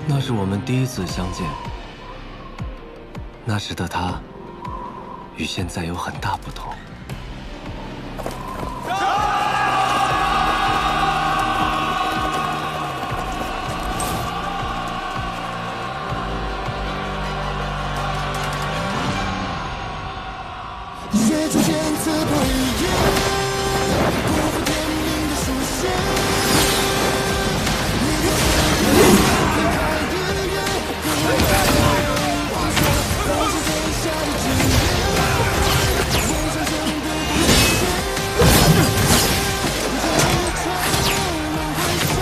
那是我们第一次相见。那时的他，与现在有很大不同。血出现刺破一夜，不负天命的书写。你我分开的夜，都是天下的执念，为生生不顾一切。这一场轮回下，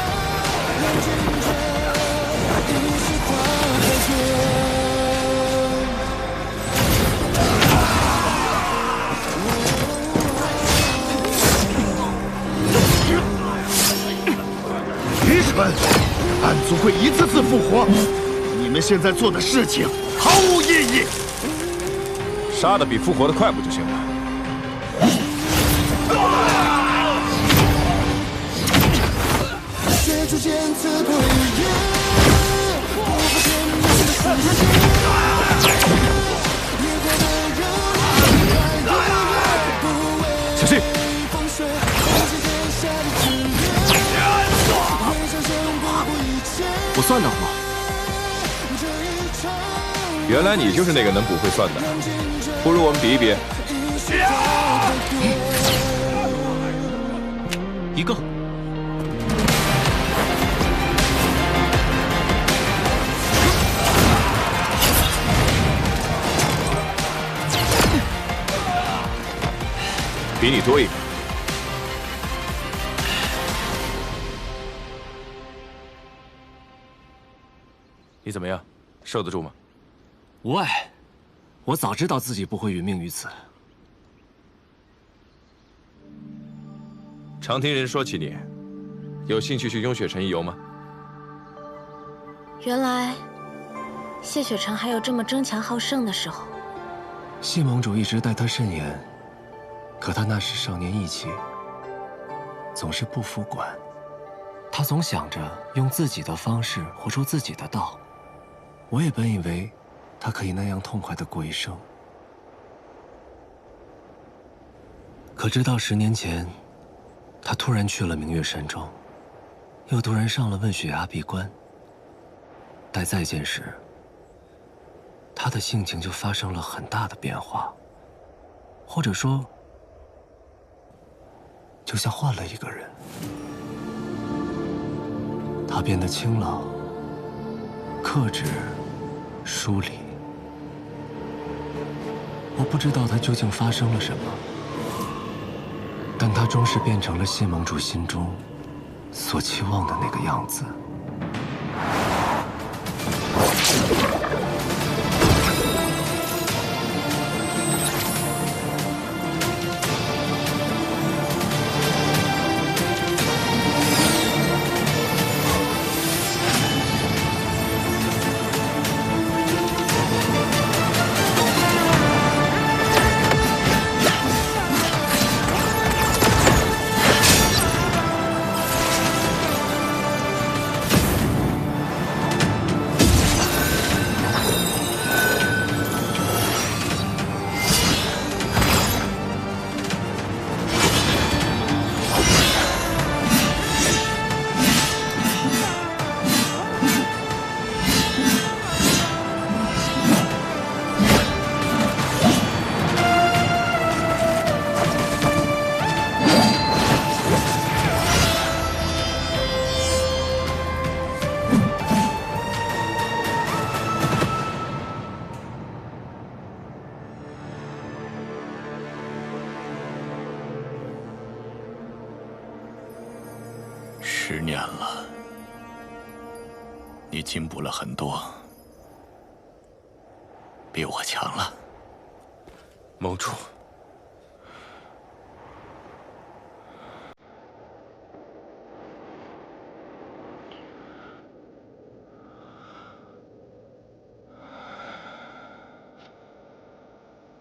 让君者一世化白雪。暗族会一次次复活，你们现在做的事情毫无意义。杀的比复活的快不就行了？血出现刺破一夜，不负天命的书写。越过的人，爱的人，不为小心！风雪，都是天下的执念。我算得过。原来你就是那个能捕会算的，不如我们比一比。一个。比你多一个。你怎么样？受得住吗？无碍，我早知道自己不会殒命于此。常听人说起你，有兴趣去雍雪城一游吗？原来谢雪城还有这么争强好胜的时候。谢盟主一直待他甚严，可他那时少年意气，总是不服管。他总想着用自己的方式活出自己的道。我也本以为他可以那样痛快地过一生，可直到10年前，他突然去了明月山庄，又突然上了问雪崖闭关。待再见时，他的性情就发生了很大的变化，或者说，就像换了一个人。他变得清朗、克制、疏离。我不知道他究竟发生了什么，但他终是变成了谢盟主心中所期望的那个样子。10年了，你进步了很多，比我强了。盟主，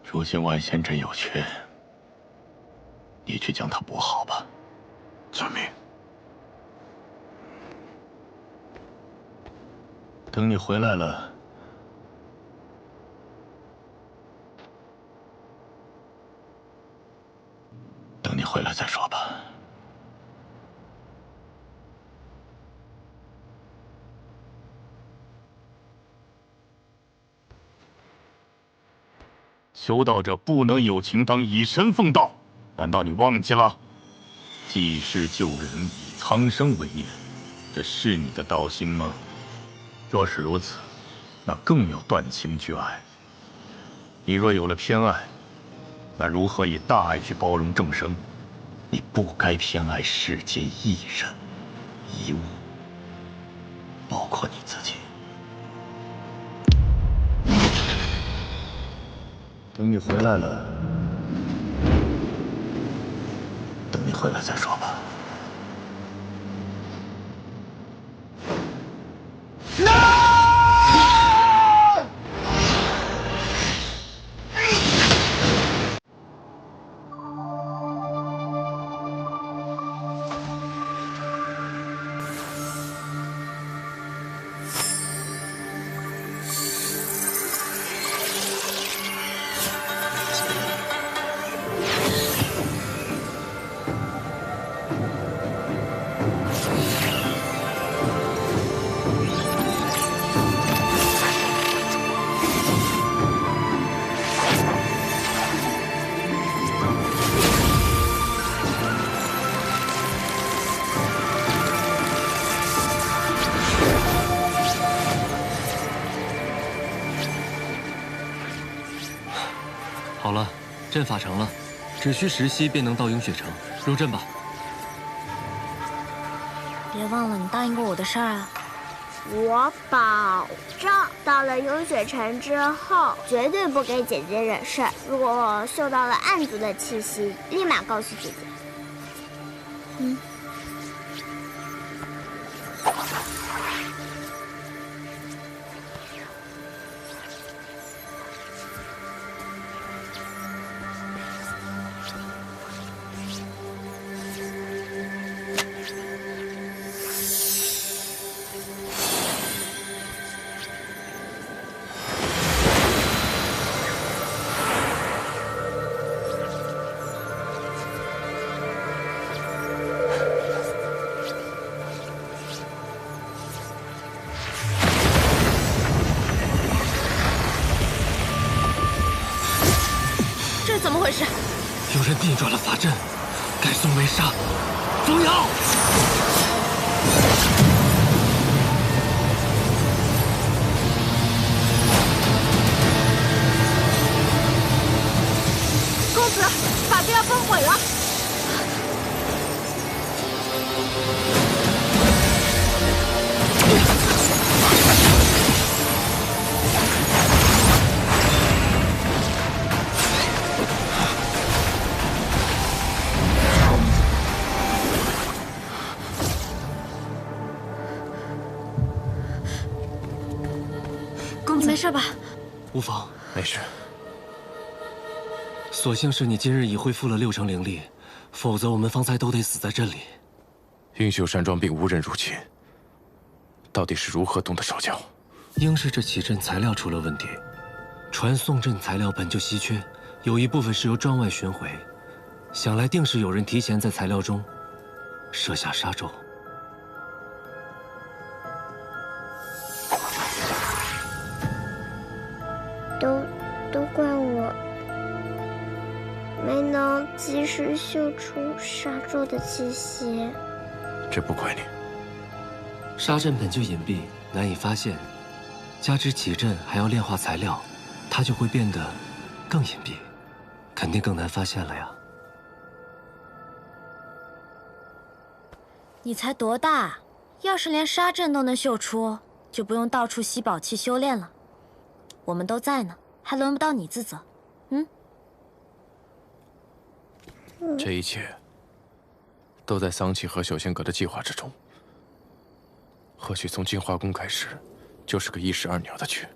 如今万仙阵有缺，你去将它补好吧。遵命。等你回来了，等你回来再说吧。修道者不能有情当以身奉道，难道你忘记了？济世救人，以苍生为念，这是你的道心吗？若是如此，那更要断情绝爱。你若有了偏爱，那如何以大爱去包容众生？你不该偏爱世间一人一物，包括你自己。等你回来了，等你回来再说吧。好了，阵法成了，只需10息便能到鹰雪城。入阵吧。别忘了你答应过我的事儿啊！我保证，到了鹰雪城之后，绝对不给姐姐惹事儿。如果我嗅到了暗族的气息，立马告诉姐姐。嗯。怎么回事？有人逆转了法阵，改送为杀。风妖！公子，法阵要崩毁了！你没事吧？无妨，没事。所幸是你今日已恢复了6成灵力，否则我们方才都得死在这里。英秀山庄并无人入侵，到底是如何动的手脚？应是这起阵材料出了问题。传送阵材料本就稀缺，有一部分是由庄外寻回，想来定是有人提前在材料中设下杀咒。都怪我没能及时嗅出杀咒的气息。这不怪你。杀阵本就隐蔽，难以发现，加之起阵还要炼化材料，它就会变得更隐蔽，肯定更难发现了呀。你才多大？要是连杀阵都能嗅出，就不用到处吸宝器修炼了。我们都在呢，还轮不到你自责。这一切都在桑启和小仙阁的计划之中。或许从净化宫开始，就是个一石二鸟的局。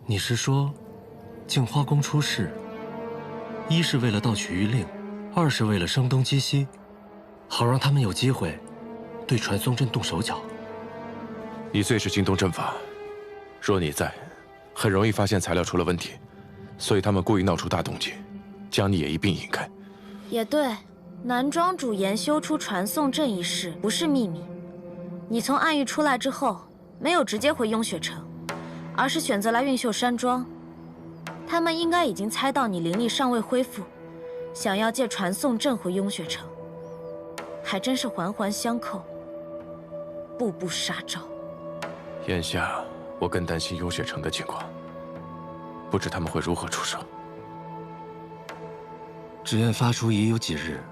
你是说，净花宫出事，一是为了盗取谕令，二是为了声东击西，好让他们有机会对传送阵动手脚？你最是精通阵法，若你在，很容易发现材料出了问题，所以他们故意闹出大动静，将你也一并引开。也对，南庄主研修出传送阵一事不是秘密。你从暗域出来之后，没有直接回雍雪城，而是选择来运秀山庄。他们应该已经猜到你灵力尚未恢复，想要借传送阵回雍雪城，还真是环环相扣，步步杀招。眼下我更担心雍雪城的情况，不知他们会如何出手。纸雁发出已有几日，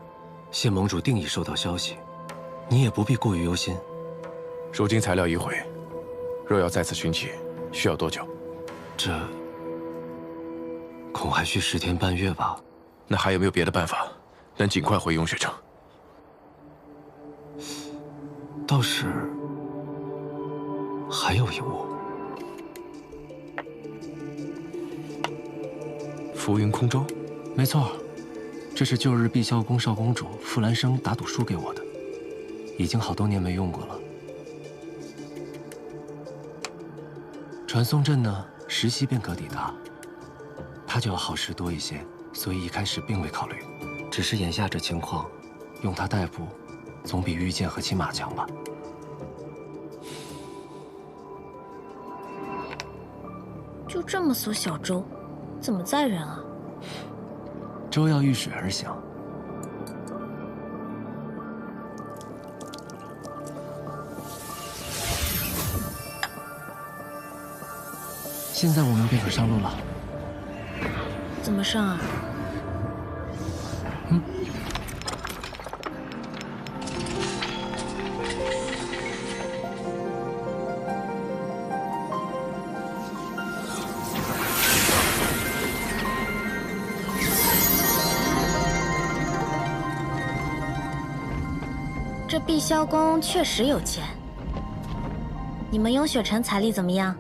谢盟主定已收到消息，你也不必过于忧心。如今材料已毁，若要再次寻起，需要多久？这恐还需10天半月吧。那还有没有别的办法，能尽快回雍雪城？倒是还有一物。浮云空舟？没错，这是旧日碧霄宫少公主傅兰生打赌输给我的，已经好多年没用过了。传送阵呢，时息便可抵达，它就要耗时多一些，所以一开始并未考虑。只是眼下这情况，用它代步，总比御剑和骑马强吧。就这么艘小舟，怎么载人啊？舟要遇水而行。现在我们便可上路了。怎么上啊？这碧霄宫确实有钱。你们雍雪城财力怎么样？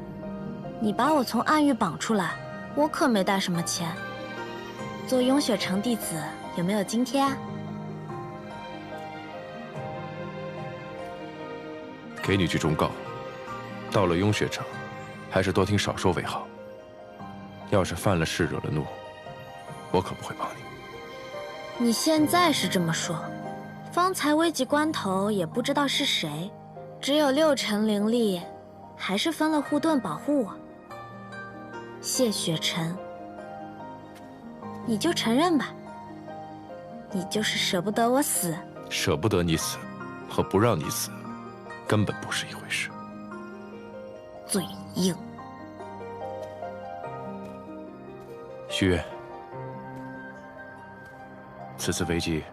你把我从暗域绑出来，我可没带什么钱。做雍雪城弟子有没有津贴啊？给你句忠告，到了雍雪城，还是多听少说为好。要是犯了事惹了怒，我可不会帮你。你现在是这么说，方才危急关头也不知道是谁，只有6成灵力，还是分了护盾保护我。谢雪晨，你就承认吧，你就是舍不得我死。舍不得你死，和不让你死，根本不是一回事。嘴硬。许月，此次危机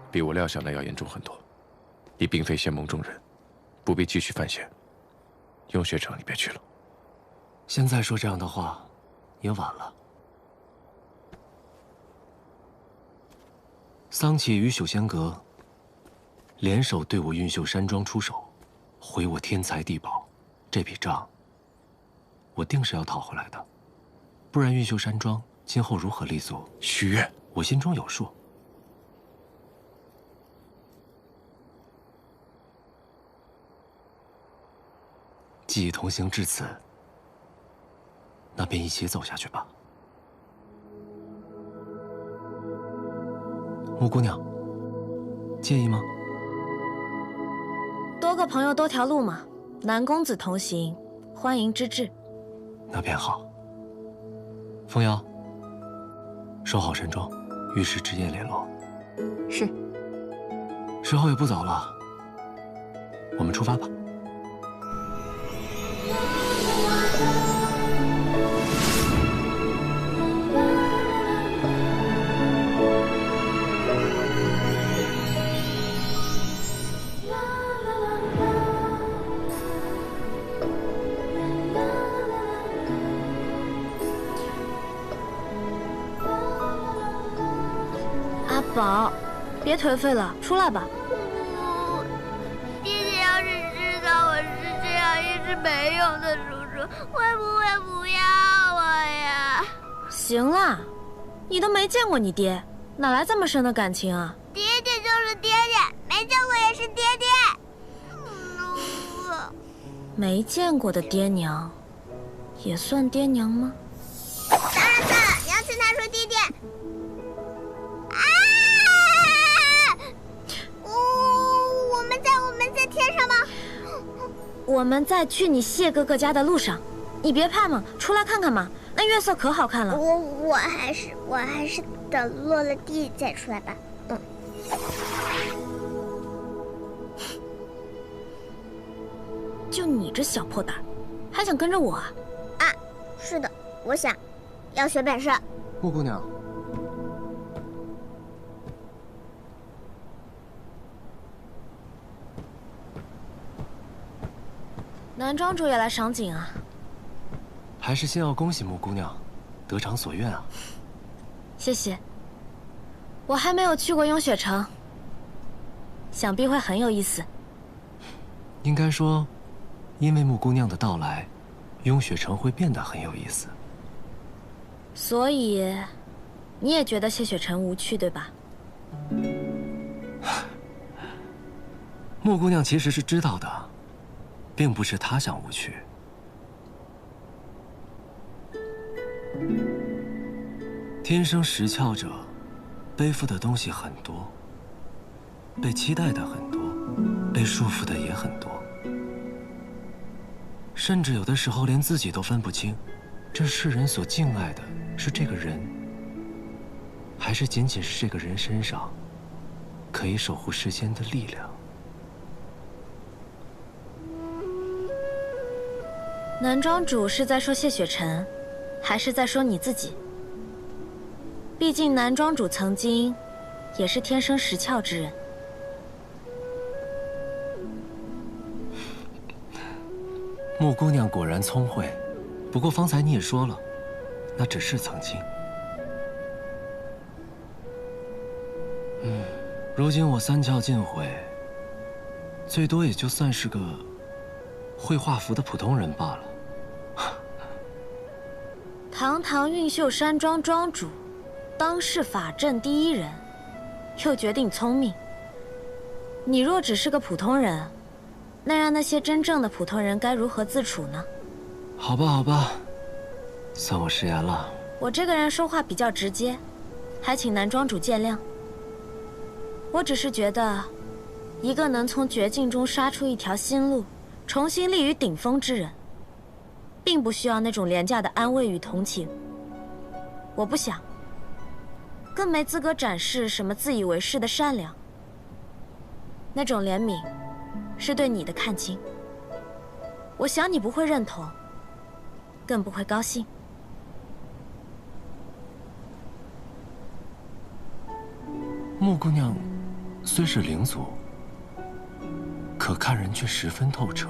比我料想的要严重很多。你并非仙盟中人，不必继续犯险。雍雪城，你别去了。现在说这样的话，也晚了。桑启与朽仙阁联手对我运秀山庄出手，毁我天才地宝，这笔账我定是要讨回来的。不然运秀山庄今后如何立足？许月，我心中有数。既已同行至此，那便一起走下去吧。木姑娘，介意吗？多个朋友多条路嘛，南公子同行，欢迎之至。那便好。凤瑶，守好山庄，与时之夜联络。是。时候也不早了，我们出发吧。阿宝，别颓废了，出来吧。爹爹要是知道我是这样一只没用的叔叔，会不会不要我呀？行啦，你都没见过你爹，哪来这么深的感情啊？爹爹就是爹爹，没见过也是爹爹。没见过的爹娘，也算爹娘吗？当然算了，娘亲他说弟弟。啊！我们在天上吗？我们在去你谢哥哥家的路上，你别怕嘛，出来看看嘛，那月色可好看了。我还是等落了地再出来吧。就你这小破胆，还想跟着我啊？啊，是的，我想要学本事。木姑娘，南庄主也来赏景啊？还是先要恭喜木姑娘得偿所愿啊！谢谢。我还没有去过雍雪城，想必会很有意思。应该说，因为木姑娘的到来，雍雪城会变得很有意思。所以，你也觉得谢雪城无趣，对吧？木姑娘其实是知道的，并不是她想无趣。天生识窍者，背负的东西很多，被期待的很多，被束缚的也很多，甚至有的时候连自己都分不清，这世人所敬爱的是这个人，还是仅仅是这个人身上可以守护世间的力量。南庄主是在说谢雪晨，还是在说你自己？毕竟南庄主曾经也是天生识窍之人。木姑娘果然聪慧，不过方才你也说了，那只是曾经。如今我三窍尽毁，最多也就算是个会画符的普通人罢了。堂堂运秀山庄庄主，当世法阵第一人，又决定聪明。你若只是个普通人，那让那些真正的普通人该如何自处呢？好吧，好吧，算我食言了。我这个人说话比较直接，还请南庄主见谅。我只是觉得，一个能从绝境中杀出一条新路，重新立于顶峰之人，并不需要那种廉价的安慰与同情。我不想，更没资格展示什么自以为是的善良。那种怜悯，是对你的看轻。我想你不会认同，更不会高兴。木姑娘虽是灵族，可看人却十分透彻。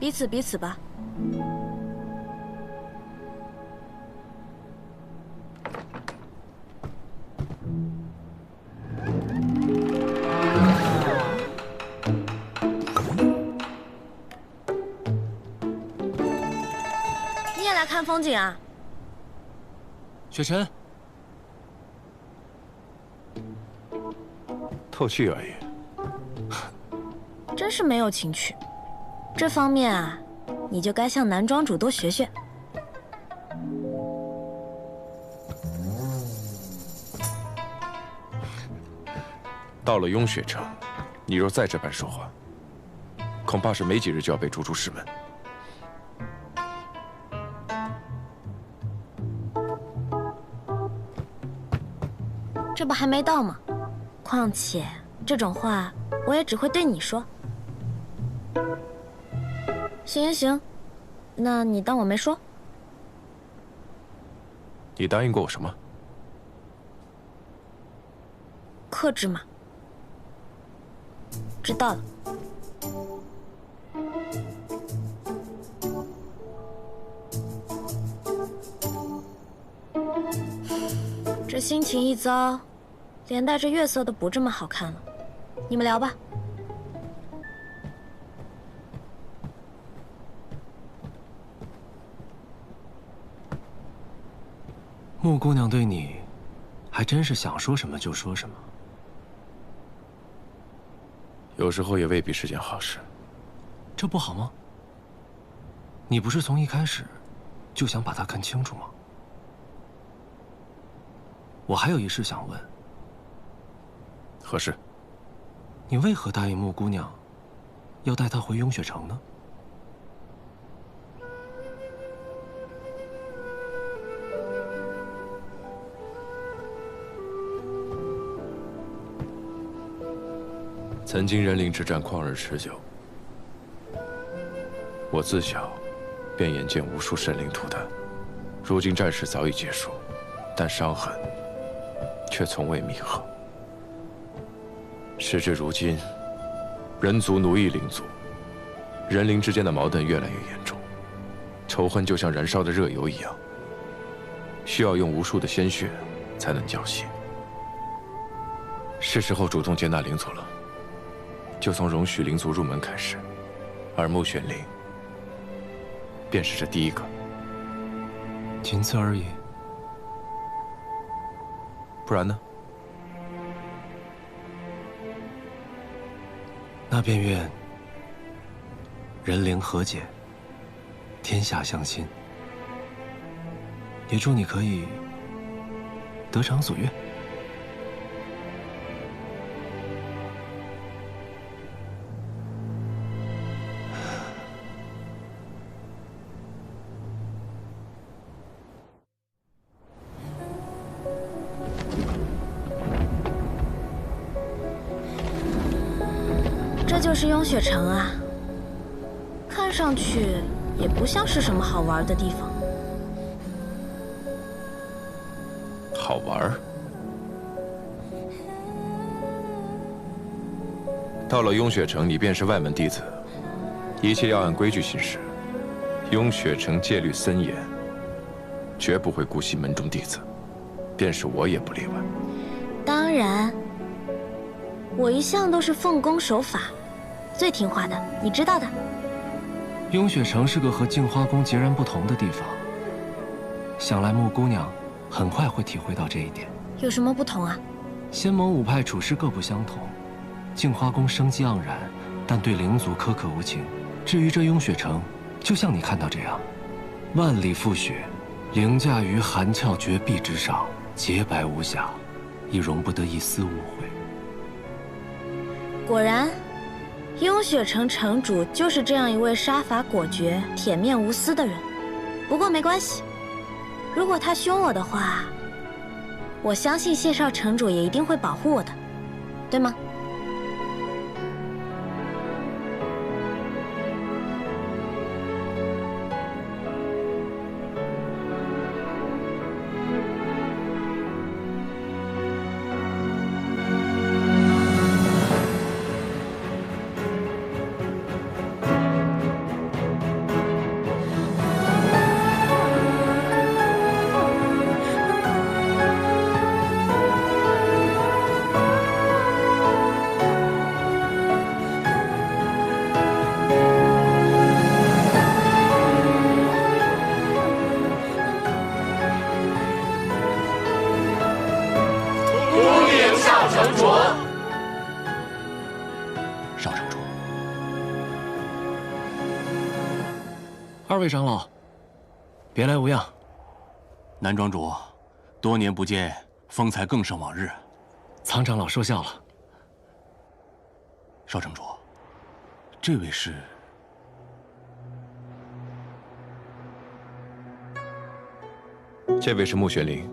彼此彼此吧。你也来看风景啊？雪晨，透气而已。真是没有情趣。这方面啊，你就该向南庄主多学学。到了雍雪城，你若再这般说话，恐怕是没几日就要被逐出师门。这不还没到吗？况且这种话我也只会对你说。行行行，那你当我没说。你答应过我什么？克制嘛。知道了。这心情一糟，连带着月色都不这么好看了。你们聊吧。木姑娘对你，还真是想说什么就说什么。有时候也未必是件好事。这不好吗？你不是从一开始就想把他看清楚吗？我还有一事想问。何事？你为何答应木姑娘，要带她回雍雪城呢？曾经人灵之战旷日持久，我自小便眼见无数神灵涂炭，如今战事早已结束，但伤痕却从未弥合。时至如今，人族奴役灵族，人灵之间的矛盾越来越严重，仇恨就像燃烧的热油一样，需要用无数的鲜血才能浇熄。是时候主动接纳灵族了。就从容许灵族入门开始，而木玄灵便是这第一个。仅此而已。不然呢？那便愿人灵和解，天下相亲。也祝你可以得偿所愿。这就是雍雪城啊，看上去也不像是什么好玩的地方。好玩？到了雍雪城，你便是外门弟子，一切要按规矩行事。雍雪城戒律森严，绝不会姑息门中弟子，便是我也不例外。当然，我一向都是奉公守法，最听话的，你知道的。雍雪城是个和镜花宫截然不同的地方，想来木姑娘很快会体会到这一点。有什么不同啊？仙盟五派处事各不相同，镜花宫生机盎然，但对灵族苛刻无情。至于这雍雪城，就像你看到这样，万里覆雪，凌驾于寒峭绝壁之上，洁白无瑕，亦容不得一丝误会。果然，雍雪城城主就是这样一位杀伐果决、铁面无私的人。不过没关系，如果他凶我的话，我相信谢少城主也一定会保护我的，对吗？少城主，二位长老，别来无恙。南庄主，多年不见，风采更胜往日。苍长老说笑了。少城主，这位是？这位是木玄灵，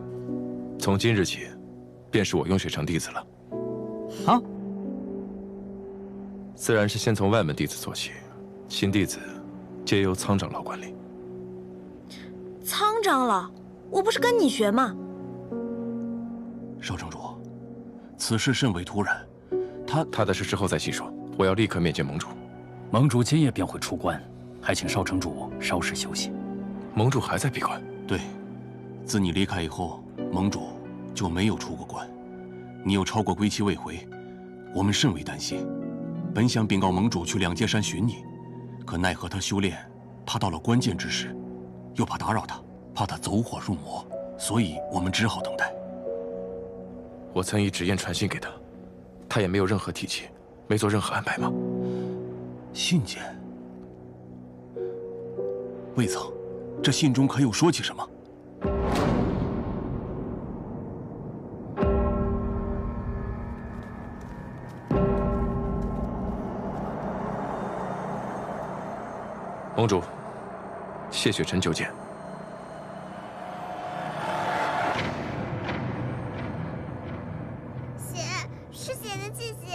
从今日起，便是我雍雪城弟子了。啊？自然是先从外门弟子做起，新弟子皆由苍长老管理。苍长老，我不是跟你学吗？少城主，此事甚为突然，他的事之后再细说，我要立刻面见盟主。盟主今夜便会出关，还请少城主稍事休息。盟主还在闭关？对，自你离开以后，盟主就没有出过关。你又超过归期未回，我们甚为担心。本想禀告盟主去两界山寻你，可奈何他修炼，怕到了关键之时，又怕打扰他，怕他走火入魔，所以我们只好等待。我曾以纸砚传信给他，他也没有任何提起，没做任何安排吗？信件？未曾，这信中可有说起什么？盟主，谢雪晨求见。血是血的气息。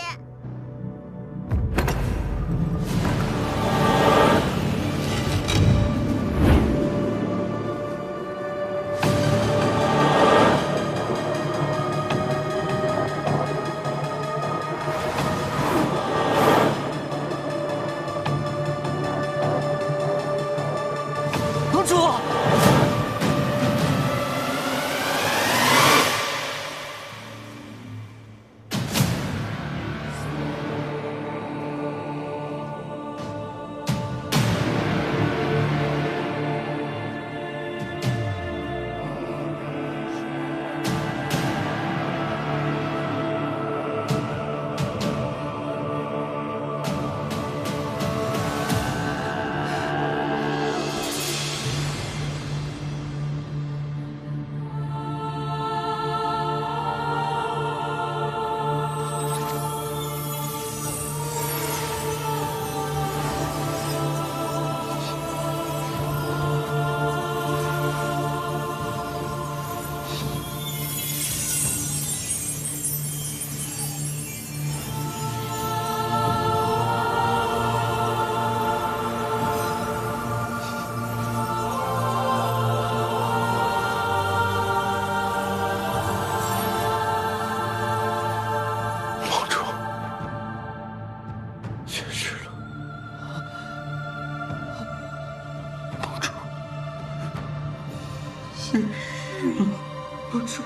盟主，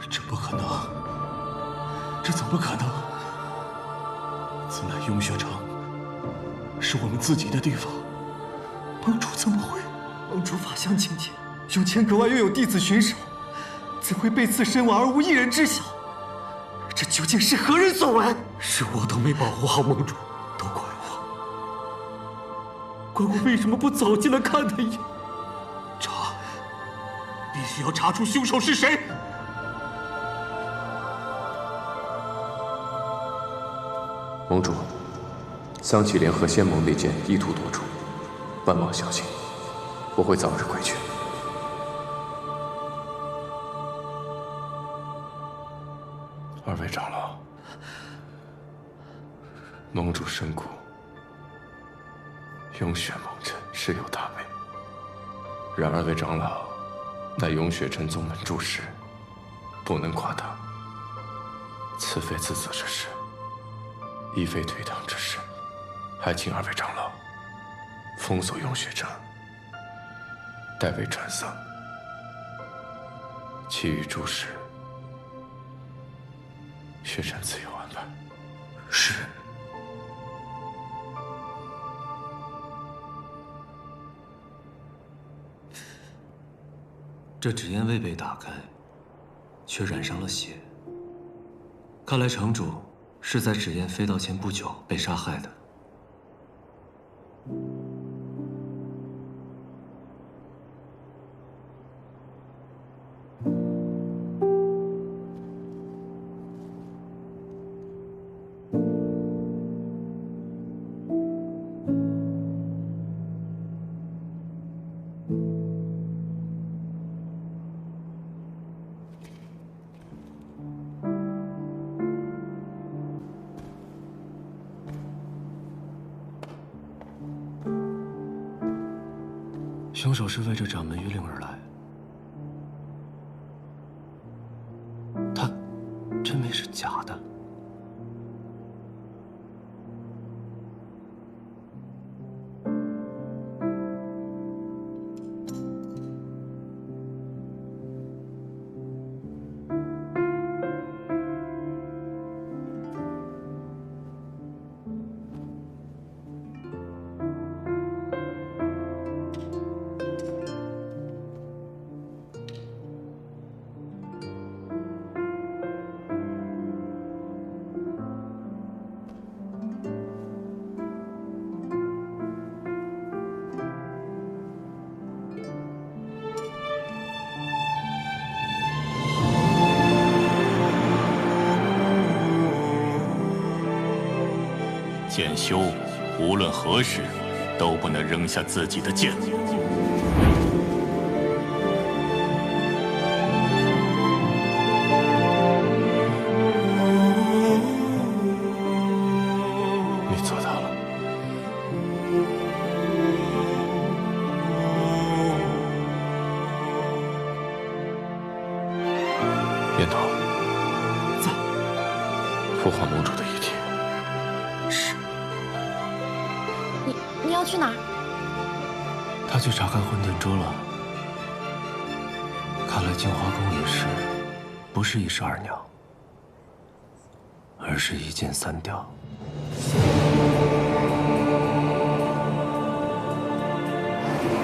这不可能，这怎么可能？此乃雍雪城，是我们自己的地方，盟主怎么会？盟主法相境界，有钱格外拥有弟子巡守，怎会被刺身亡而无一人知晓？这究竟是何人所为？是我都没保护好盟主，都怪我，怪我为什么不早进来看他一眼？查，必须要查出凶手是谁！盟主，桑启联合仙盟内奸意图夺主，万望小心，我会早日归去。二位长老，盟主身故，雍雪盟臣是有大美。然二位长老乃雍雪城宗门柱石，不能夸大。此非自责之事，亦非推搪之事，还请二位长老封锁雍雪城，代为传丧。其余诸事，雪臣自有安排。是。这纸烟未被打开，却染上了血。看来城主是在纸烟飞到前不久被杀害的。凶手是为这掌门谕令而来，他真没是假的。剑修无论何时都不能扔下自己的剑。你做到了。燕桃，在。父皇盟主的遗体。是。你要去哪儿？他去查看混沌珠了。看来镜花宫一事，不是一石二鸟，而是一箭三雕。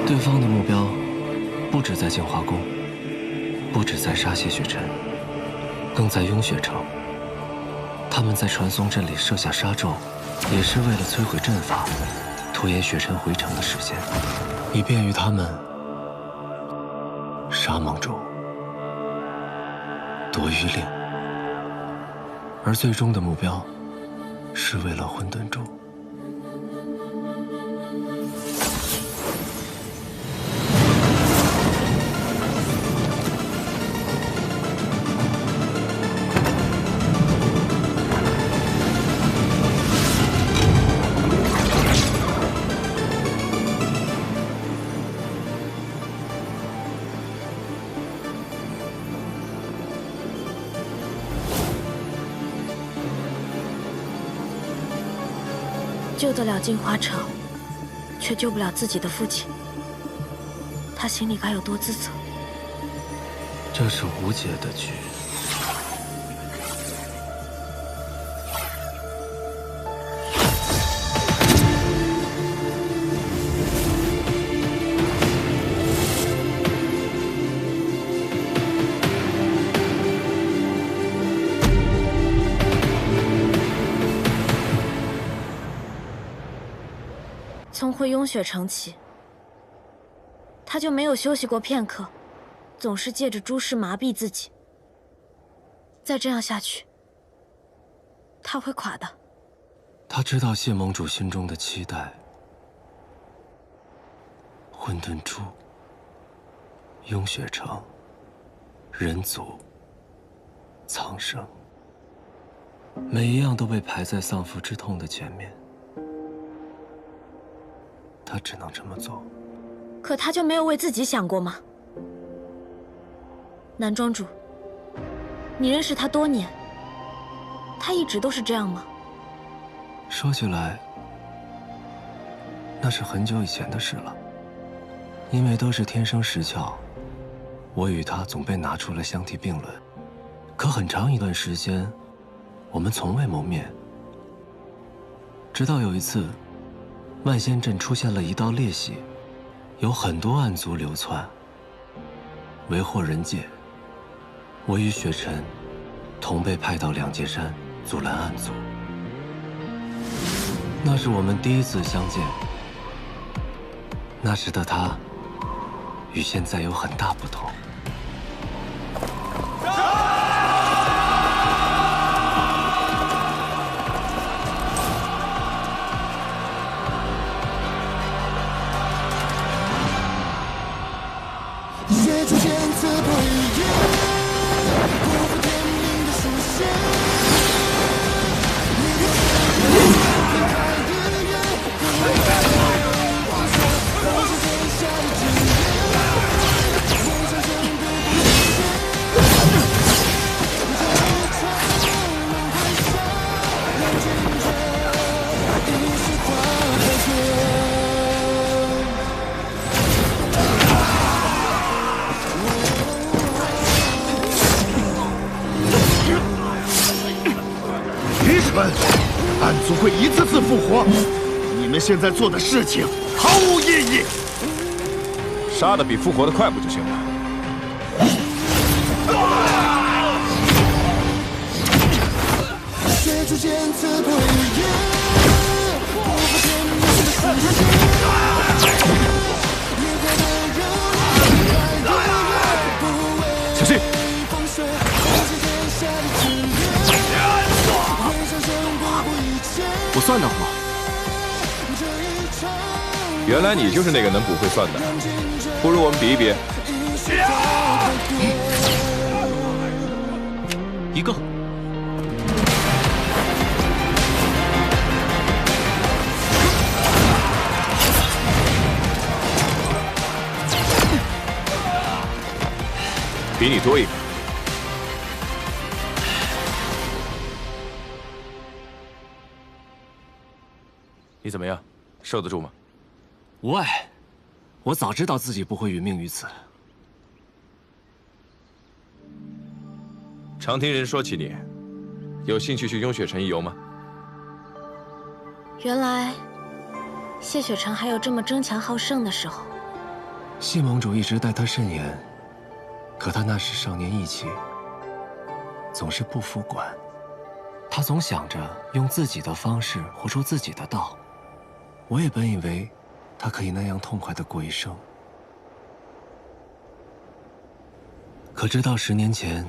对方的目标，不止在镜花宫，不止在沙谢雪尘，更在雍雪城。他们在传送阵里设下杀咒，也是为了摧毁阵法，拖延雪尘回城的时间，以便于他们杀盟主、夺玉令。而最终的目标，是为了混沌珠。救得了镜花城，却救不了自己的父亲，他心里该有多自责？这是无解的局。从回雍雪城起，他就没有休息过片刻，总是借着诸事麻痹自己。再这样下去，他会垮的。他知道谢盟主心中的期待，混沌珠、雍雪城、人族、苍生，每一样都被排在丧父之痛的前面。他只能这么做。可他就没有为自己想过吗？南庄主，你认识他多年，他一直都是这样吗？说起来，那是很久以前的事了。因为都是天生石窍，我与他总被拿出来相提并论。可很长一段时间，我们从未谋面。直到有一次，万仙阵出现了一道裂隙，有很多暗族流窜，为祸人界。我与雪尘同被派到两界山阻拦暗族。那是我们第一次相见。那时的他，与现在有很大不同。雪中剑刺破一夜，不负天命的书写。你的分开的夜，忘却都是天下的经验。人生生不不歇，这一场梦回响，让君者一世化白雪。暗族会一次次复活，你们现在做的事情毫无意义。杀的比复活的快不就行了？血出剑刺破一夜，不负天命的时间。烈火的人，小心！风雪，都是天下的经验。我算得好。原来你就是那个能捕会算的，不如我们比一比。一个。比你多一个。你怎么样？受得住吗？无碍，我早知道自己不会殒命于此。常听人说起你，有兴趣去雍雪城一游吗？原来谢雪城还有这么争强好胜的时候。谢盟主一直待他甚严，可他那时少年意气，总是不服管。他总想着用自己的方式活出自己的道。我也本以为他可以那样痛快地过一生，可直到10年前，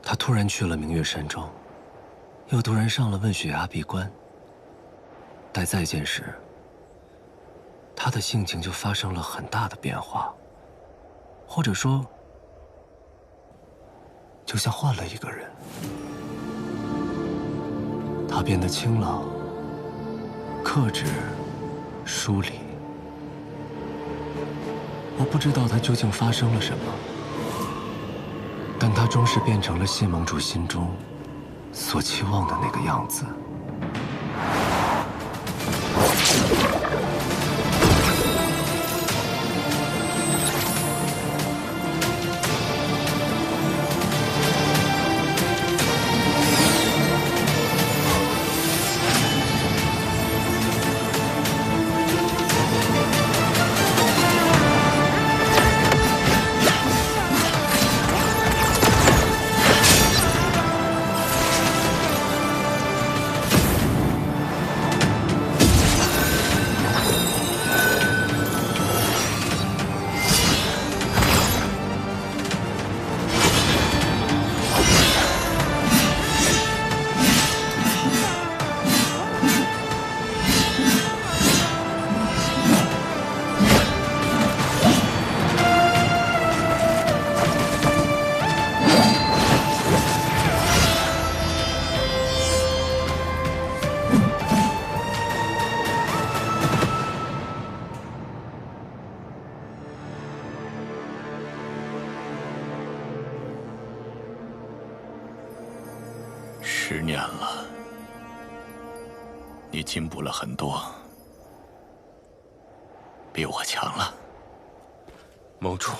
他突然去了明月山庄，又突然上了问血崖闭关。待再见时，他的性情就发生了很大的变化，或者说，就像换了一个人。他变得清朗、克制、疏离。我不知道他究竟发生了什么，但他终是变成了谢盟主心中所期望的那个样子。10年了，你进步了很多，比我强了。盟主，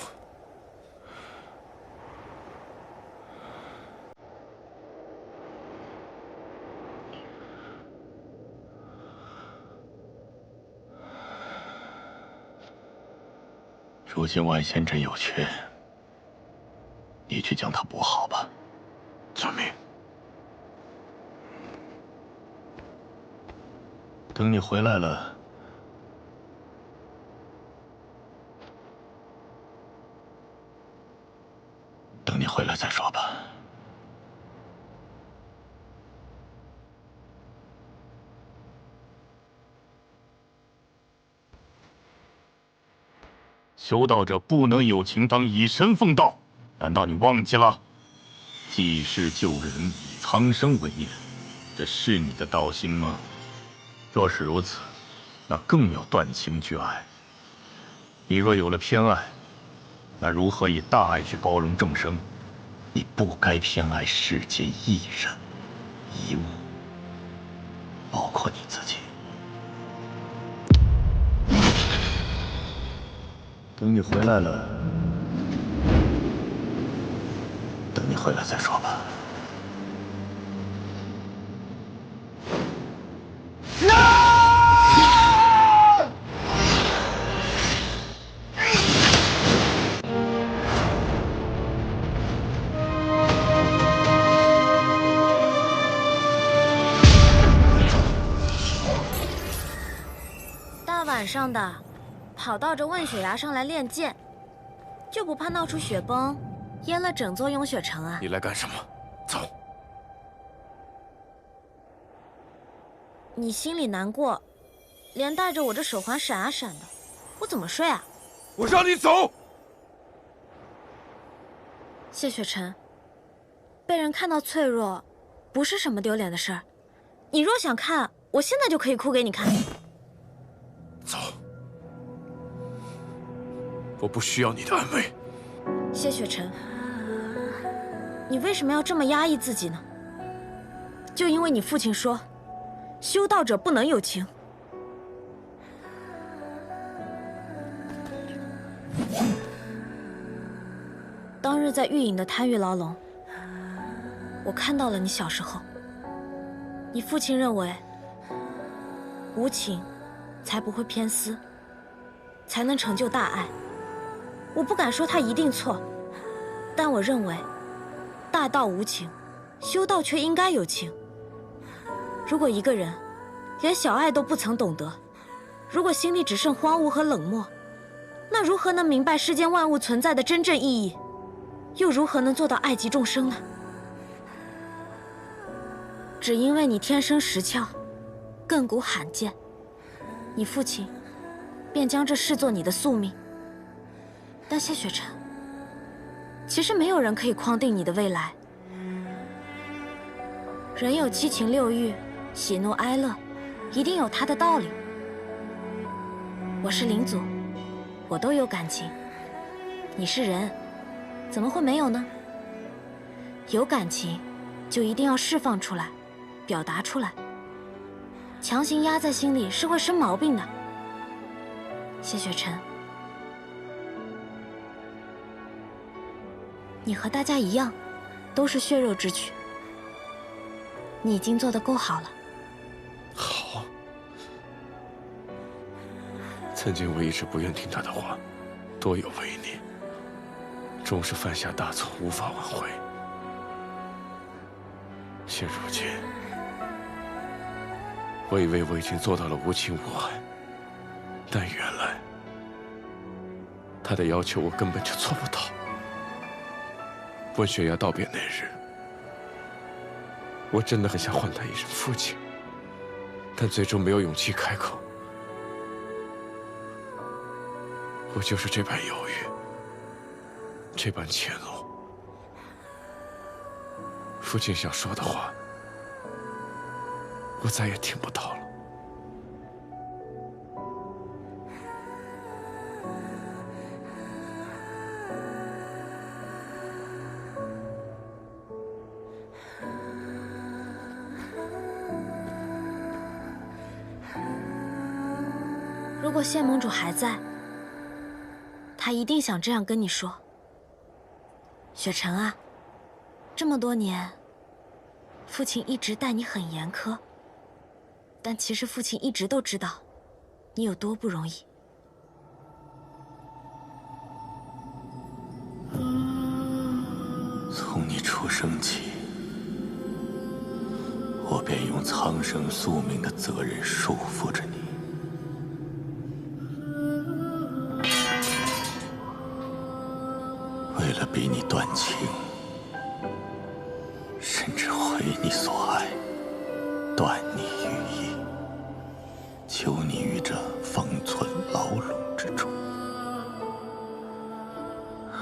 如今外仙阵有缺，你去将他补好吧。遵命。等你回来了，等你回来再说吧。修道者不能有情，当以身奉道。难道你忘记了？济世救人，以苍生为念，这是你的道心吗？若是如此，那更要断情绝爱。你若有了偏爱，那如何以大爱去包容众生？你不该偏爱世间一人一物，包括你自己。等你回来了，等你回来再说吧。晚上的，跑到这问血崖上来练剑，就不怕闹出雪崩，淹了整座雍雪城啊？你来干什么？走。你心里难过，连带着我这手环闪啊闪的，我怎么睡啊？我让你走！谢雪晨，被人看到脆弱，不是什么丢脸的事儿。你若想看，我现在就可以哭给你看。走，我不需要你的安慰。谢雪晨，你为什么要这么压抑自己呢？就因为你父亲说，修道者不能有情。当日在玉隐的贪欲牢笼，我看到了你小时候。你父亲认为，无情才不会偏私，才能成就大爱。我不敢说他一定错，但我认为，大道无情，修道却应该有情。如果一个人连小爱都不曾懂得，如果心里只剩荒芜和冷漠，那如何能明白世间万物存在的真正意义？又如何能做到爱及众生呢？只因为你天生石窍，亘古罕见，你父亲便将这视作你的宿命。但谢雪晨，其实没有人可以框定你的未来。人有七情六欲，喜怒哀乐，一定有它的道理。我是灵祖，我都有感情。你是人，怎么会没有呢？有感情，就一定要释放出来，表达出来。强行压在心里是会生毛病的。谢雪晨，你和大家一样，都是血肉之躯。你已经做得够好了。好。曾经我一直不愿听他的话，多有违逆，终是犯下大错，无法挽回。现如今，我以为我已经做到了无情无爱，但原来他的要求我根本就做不到。温雪崖道别那日，我真的很想唤他一声父亲，但最终没有勇气开口。我就是这般犹豫，这般怯懦。父亲想说的话，我再也听不到了。如果谢盟主还在，他一定想这样跟你说：雪晨啊，这么多年，父亲一直待你很严苛，但其实父亲一直都知道你有多不容易。从你出生起，我便用苍生宿命的责任束缚着你。为了逼你断情，甚至毁你所爱，断你羽翼，囚你于这方寸牢笼之中。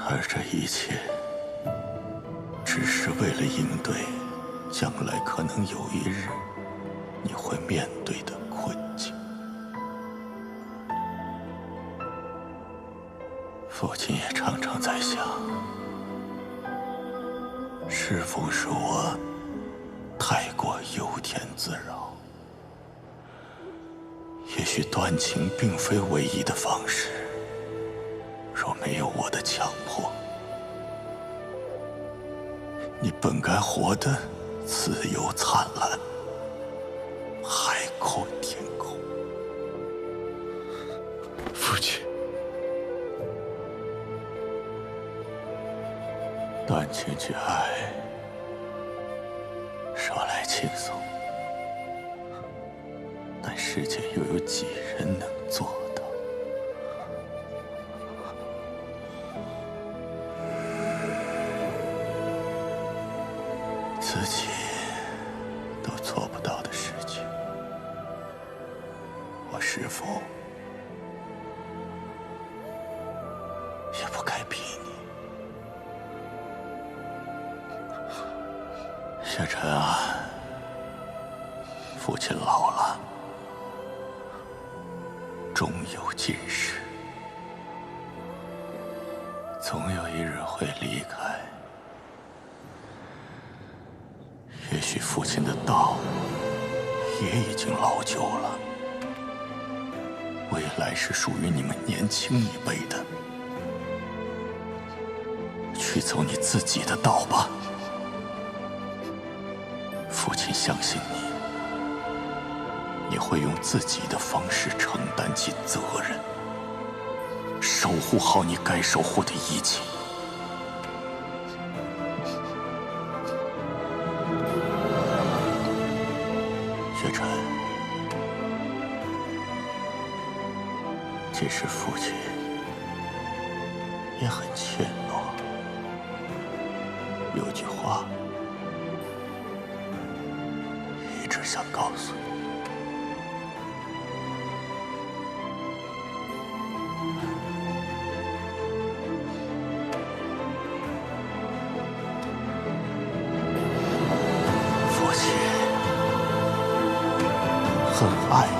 而这一切，只是为了应对将来可能有一日你会面对的困境。父亲也常常在想，是否是我太过由天自扰？也许断情并非唯一的方式，若没有我的强迫，你本该活得自由灿烂，海阔天空。父亲，断情去爱，说来轻松，但世间又有几人能做到？自己都做不到的事情，我师父也不该逼你。雪晨啊，父亲老了，终有今日，总有一日会离开。也许父亲的道也已经老旧了，未来是属于你们年轻一辈的。去走你自己的道吧。父亲相信你，你会用自己的方式承担起责任，守护好你该守护的一切。雪晨，其实父亲也很怯懦。有句话一直想告诉你。父亲很爱你，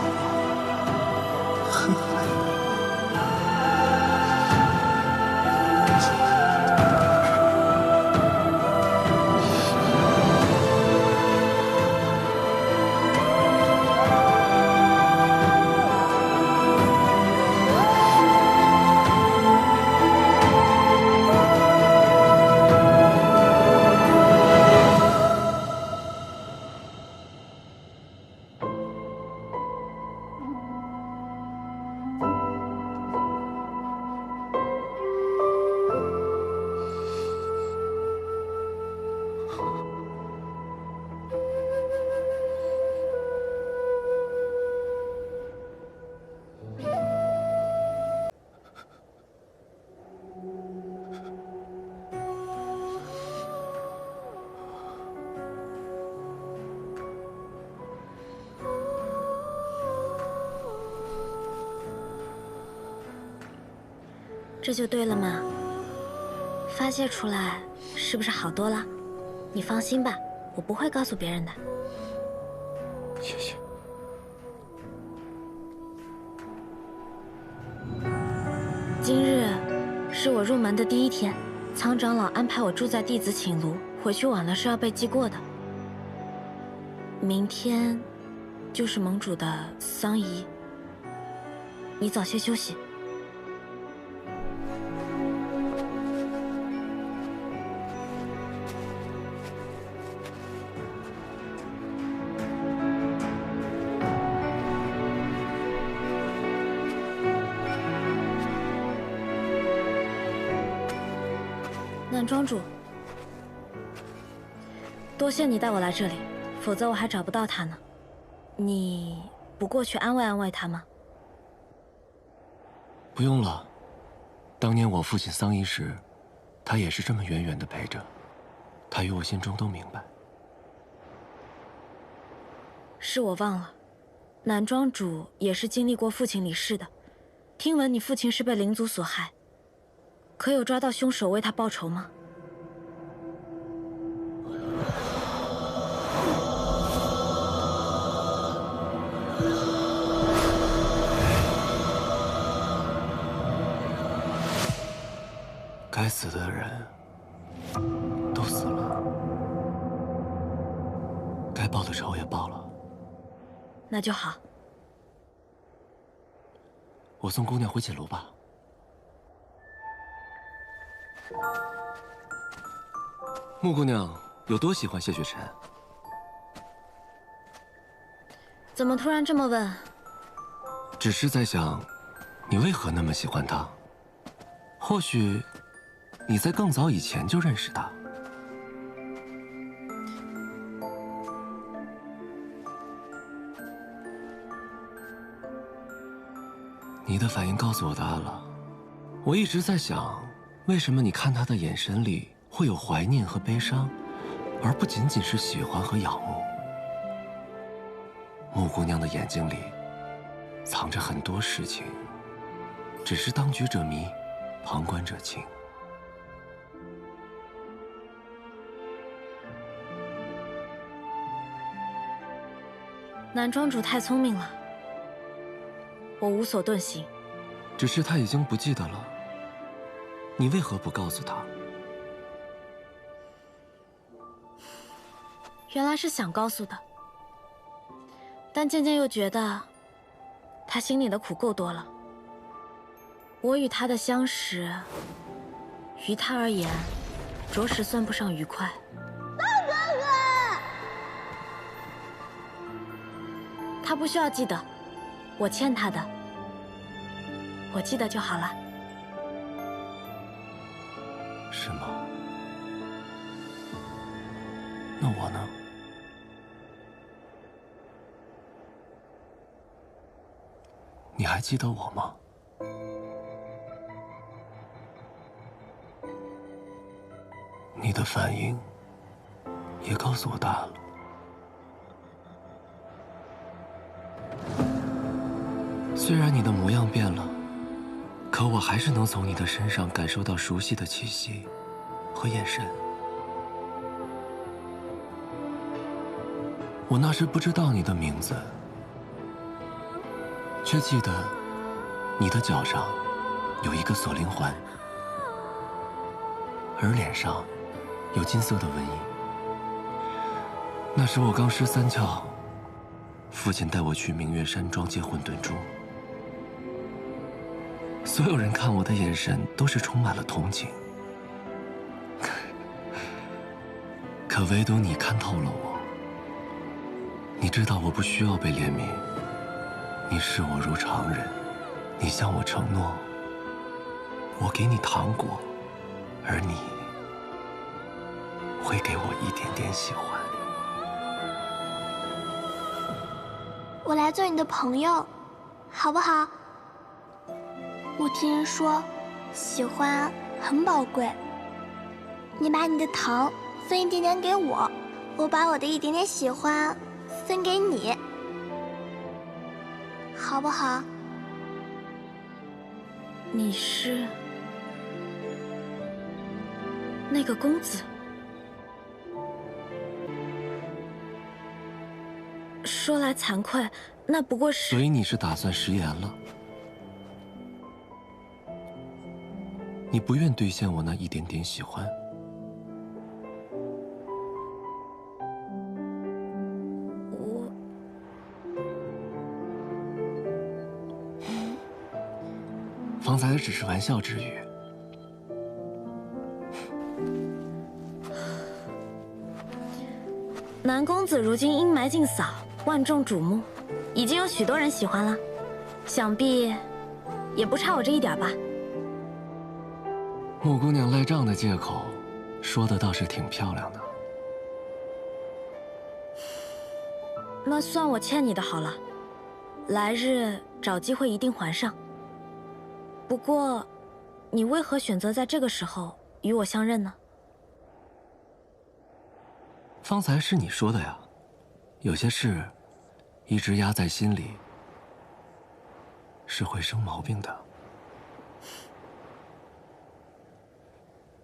很爱你。这就对了嘛，发泄出来是不是好多了？你放心吧，我不会告诉别人的。谢谢。今日是我入门的第一天，苍长老安排我住在弟子寝庐，回去晚了是要被记过的。明天就是盟主的丧仪，你早些休息。南庄主，多谢你带我来这里，否则我还找不到他呢。你不过去安慰安慰他吗？不用了，当年我父亲丧仪时，他也是这么远远的陪着，他与我心中都明白。是我忘了，南庄主也是经历过父亲离世的，听闻你父亲是被灵族所害。可有抓到凶手为他报仇吗？该死的人都死了，该报的仇也报了。那就好。我送姑娘回寝庐吧。穆姑娘有多喜欢谢雪晨？怎么突然这么问？只是在想，你为何那么喜欢他？或许你在更早以前就认识他。你的反应告诉我答案了。我一直在想，为什么你看他的眼神里会有怀念和悲伤，而不仅仅是喜欢和仰慕？穆姑娘的眼睛里藏着很多事情，只是当局者迷，旁观者清。南庄主太聪明了，我无所遁形。只是他已经不记得了，你为何不告诉他？原来是想告诉的，但渐渐又觉得，他心里的苦够多了。我与他的相识，于他而言，着实算不上愉快。大哥哥，他不需要记得，我欠他的，我记得就好了。是吗？那我呢？你还记得我吗？你的反应也告诉我答案了。虽然你的模样变了，可我还是能从你的身上感受到熟悉的气息和眼神。我那时不知道你的名字，却记得你的脚上有一个锁灵环，而脸上有金色的纹印。那时我刚失三窍，父亲带我去明月山庄接混沌珠。所有人看我的眼神都是充满了同情，可唯独你看透了我。你知道我不需要被怜悯，你视我如常人，你向我承诺，我给你糖果，而你会给我一点点喜欢。我来做你的朋友，好不好？我听人说，喜欢很宝贵。你把你的糖分一点点给我，我把我的一点点喜欢分给你，好不好？你是那个公子？说来惭愧，那不过是……所以你是打算食言了？你不愿兑现我那一点点喜欢？方才只是玩笑之语。南公子如今阴霾尽扫，万众瞩目，已经有许多人喜欢了，想必也不差我这一点吧。穆姑娘赖账的借口，说的倒是挺漂亮的。那算我欠你的好了，来日找机会一定还上。不过，你为何选择在这个时候与我相认呢？方才是你说的呀，有些事一直压在心里是会生毛病的。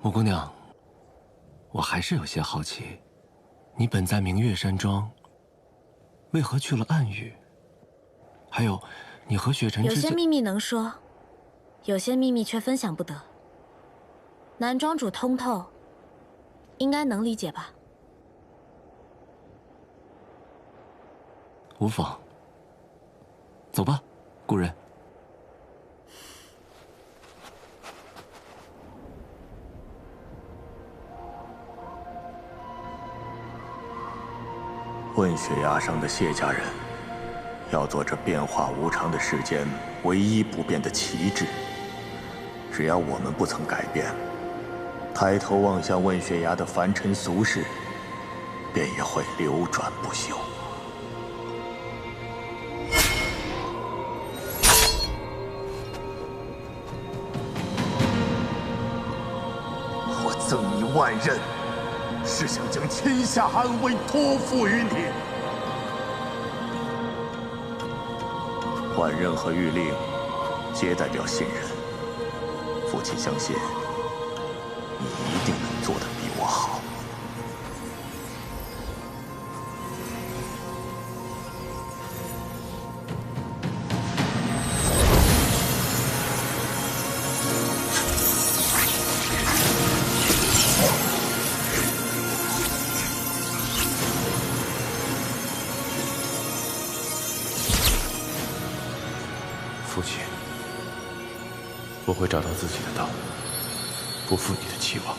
穆姑娘，我还是有些好奇，你本在明月山庄，为何去了暗域？还有，你和雪尘之间……有些秘密能说，有些秘密却分享不得。南庄主通透，应该能理解吧？无妨，走吧，故人。问血崖上的谢家人，要做这变化无常的世间唯一不变的旗帜。只要我们不曾改变，抬头望向问血崖的凡尘俗世，便也会流转不休。我赠你万仞，是想将天下安危托付于你。换任何谕令，皆代表信任。父亲相信，你一定能做得比我好。父亲，我会找到自己的道路，不负你的期望。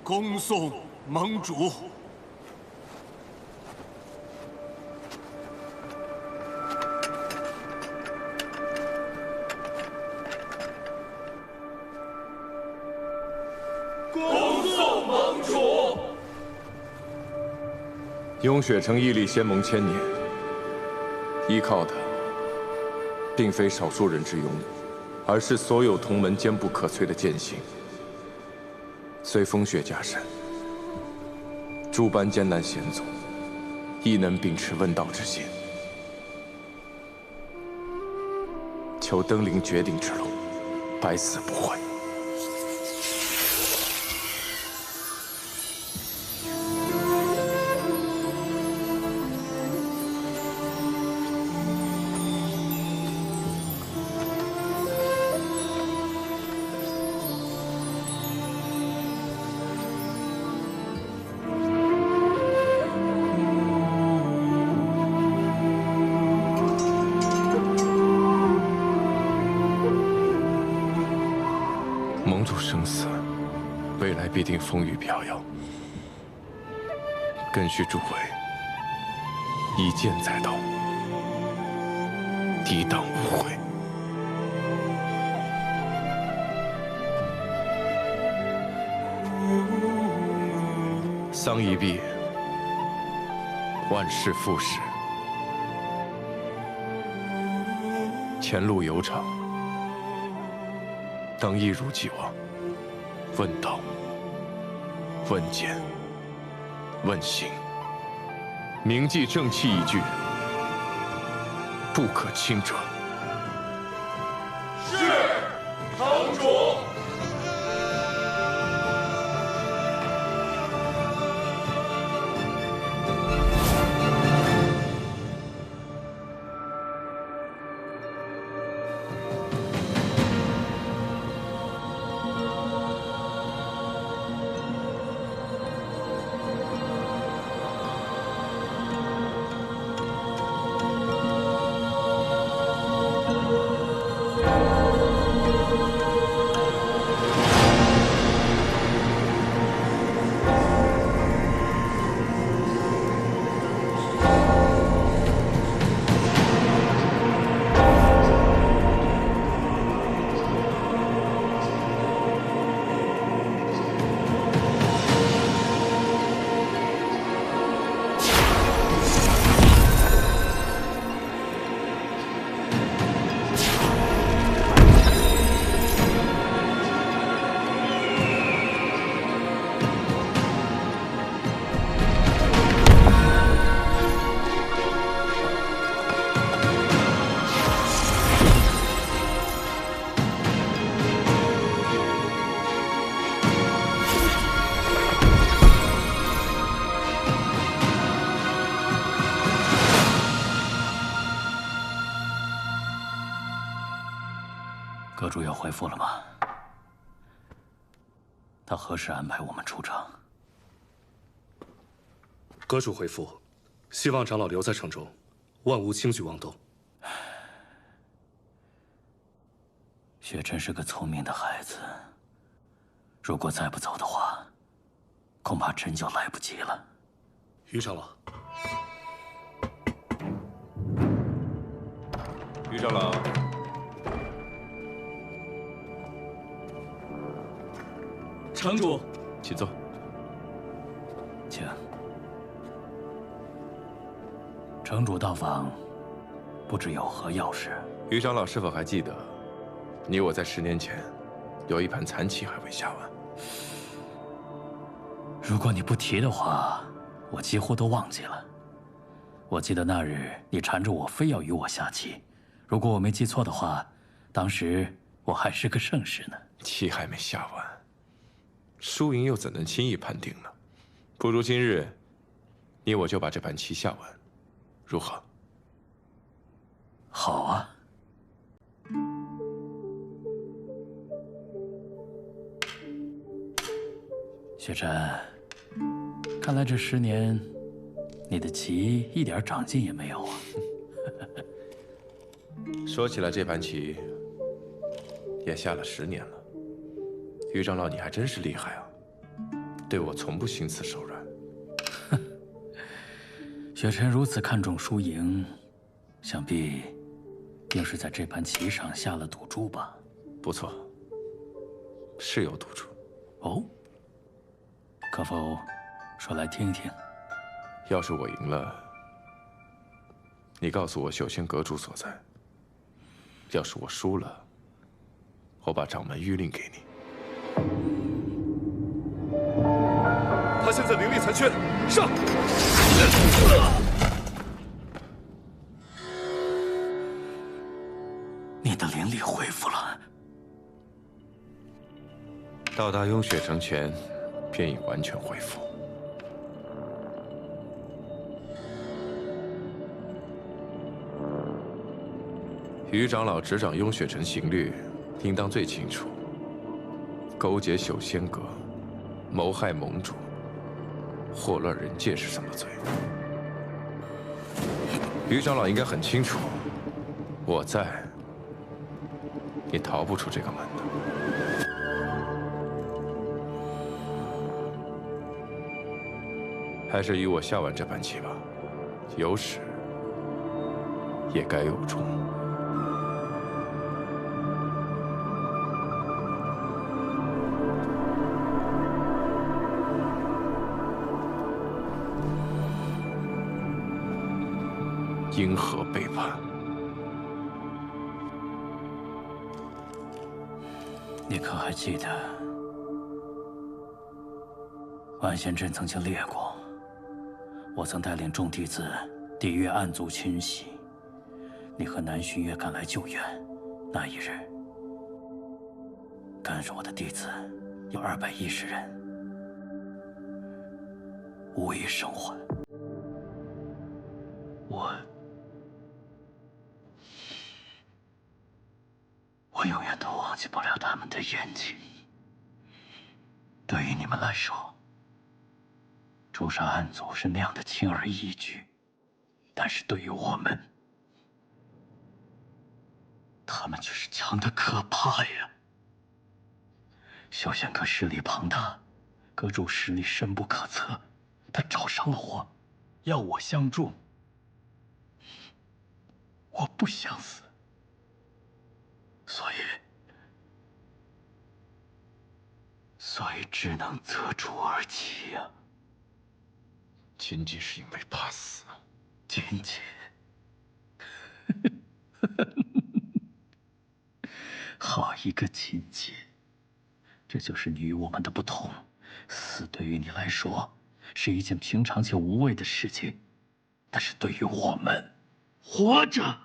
恭送盟主。恭送盟主。雍雪城屹立仙盟千年，依靠的并非少数人之勇武，而是所有同门坚不可摧的剑心。虽风雪加身，诸般艰难险阻，亦能秉持问道之心，求登临绝顶之路，百死不悔。盟主生死，未来必定风雨飘摇，更需诸位以剑在道，抵挡无悔。丧一毕，万事复始，前路悠长，当一如既往，问道、问剑、问行，铭记正气一句，不可轻者。是，城主。阁主要回复了吗？他何时安排我们出城？阁主回复，希望长老留在城中，万勿轻举妄动。雪晨是个聪明的孩子，如果再不走的话，恐怕真就来不及了。于长老，于长老，城主，请坐。请。城主到访，不知有何要事？于长老是否还记得，你我在10年前有一盘残棋还未下完？如果你不提的话，我几乎都忘记了。我记得那日你缠着我，非要与我下棋。如果我没记错的话，当时我还是个圣士呢。棋还没下完，输赢又怎能轻易判定呢？不如今日，你我就把这盘棋下完，如何？好啊。雪晨，看来这10年，你的棋一点长进也没有啊。说起来，这盘棋也下了10年了。于长老，你还真是厉害啊！对我从不心慈手软。雪晨如此看重输赢，想必定是在这盘棋上下了赌注吧？不错，是有赌注。哦。可否说来听听？要是我赢了，你告诉我修仙阁主所在；要是我输了，我把掌门谕令给你。他现在灵力残缺，上！你的灵力恢复了。到达雍雪城前，便已完全恢复。于长老执掌雍雪城刑律，应当最清楚。勾结修仙阁，谋害盟主，祸乱人界是什么罪？于长老应该很清楚，我在，你逃不出这个门的。还是与我下完这盘棋吧，有始也该有终。因何背叛？你可还记得，万仙阵曾经裂过？我曾带领众弟子抵御暗族侵袭，你和南巡月赶来救援。那一日，跟着我的弟子有210人，无一生还。我永远都忘记不了他们的冤情。对于你们来说，诛杀暗族是那样的轻而易举，但是对于我们，他们却是强得可怕呀！修仙阁势力庞大，阁主实力深不可测，他找上了我，要我相助。我不想死，所以只能择主而起呀。仅仅是因为怕死？仅仅。好一个仅仅！这就是你与我们的不同。死对于你来说是一件平常且无谓的事情，但是对于我们，活着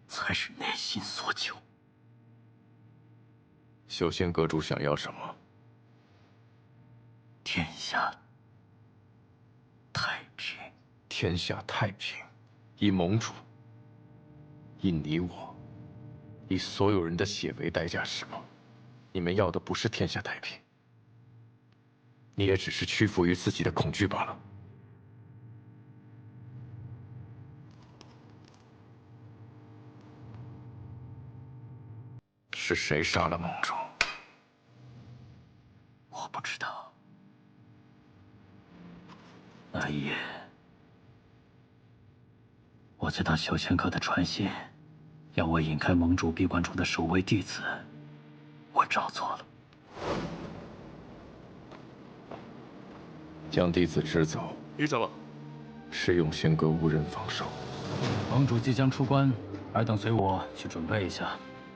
才是内心所求。修仙阁主想要什么？天下太平。天下太平，以盟主，以你我，以所有人的血为代价是吗？你们要的不是天下太平，你也只是屈服于自己的恐惧罢了。是谁杀了盟主？我不知道。那一夜，我接到修仙阁的传信，要我引开盟主闭关处的守卫弟子，我找错了。将弟子支走。依长老，是用仙阁无人防守。盟主即将出关，尔等随我去准备一下。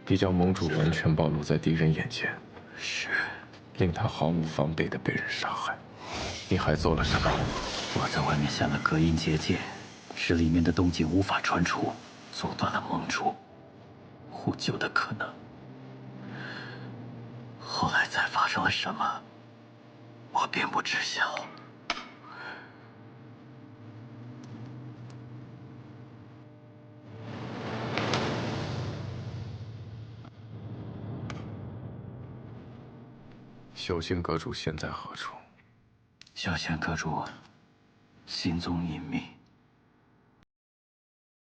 必将盟主完全暴露在敌人眼前，是，令他毫无防备的被人杀害。你还做了什么？我在外面下了隔音结界，使里面的动静无法传出，阻断了盟主呼救的可能。后来再发生了什么，我并不知晓。修仙阁主现在何处？修仙阁主行踪隐秘，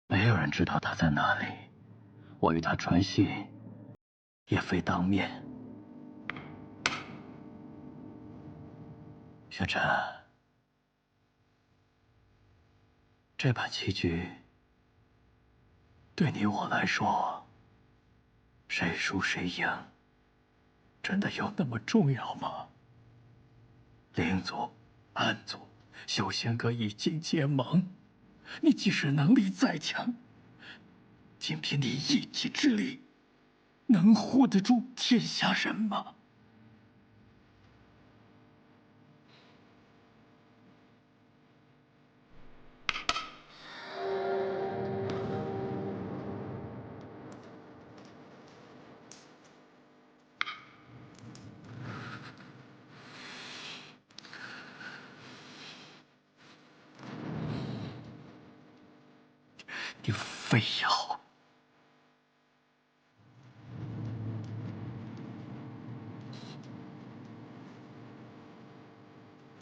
没有人知道他在哪里。我与他传信，也非当面。雪晨，这盘棋局对你我来说，谁输谁赢，真的有那么重要吗？灵族、暗族、修仙阁已经结盟，你即使能力再强，仅凭你一己之力，能护得住天下人吗？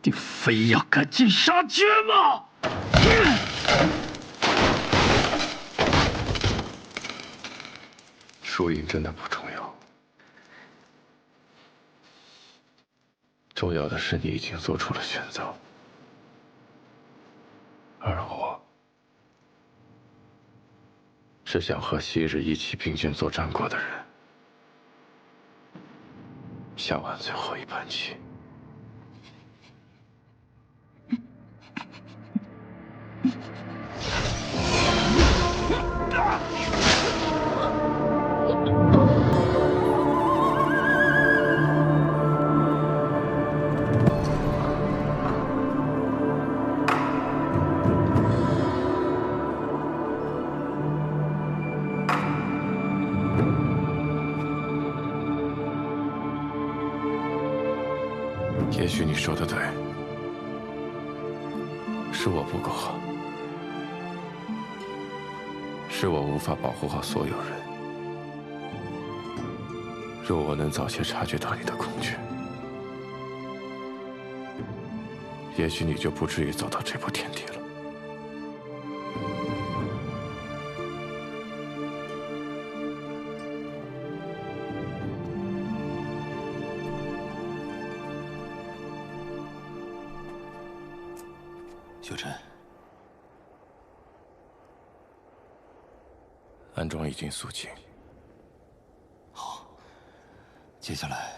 你非要赶尽杀绝吗？输赢真的不重要，重要的是你已经做出了选择，而我是想和昔日一起并肩作战过的人下完最后一盘棋。也许你说的对，是我不够好，是我无法保护好所有人。若我能早些察觉到你的恐惧，也许你就不至于走到这步田地了。修真，安庄已经肃静。好，接下来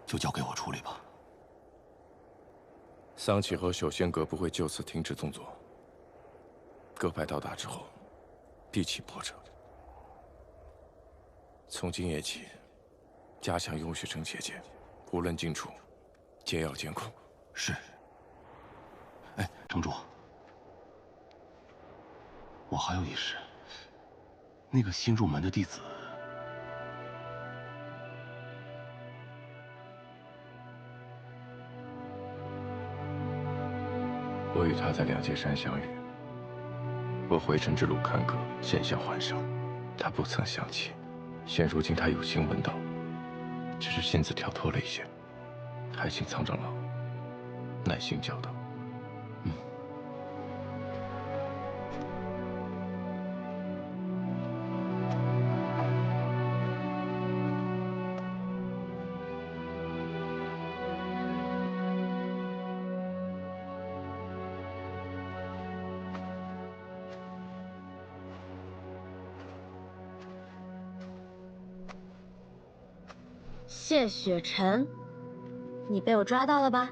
就交给我处理吧。桑启和修仙阁不会就此停止动作。各派到达之后，必起波折。从今夜起，加强雍雪城结界，无论进出，皆要监控。是。哎，城主，我还有一事。那个新入门的弟子，我与他在两界山相遇。我回尘之路坎坷，险象环生，他不曾想起。现如今他有幸问道，只是性子跳脱了一些，还请苍长老耐心教导。谢雪晨，你被我抓到了吧？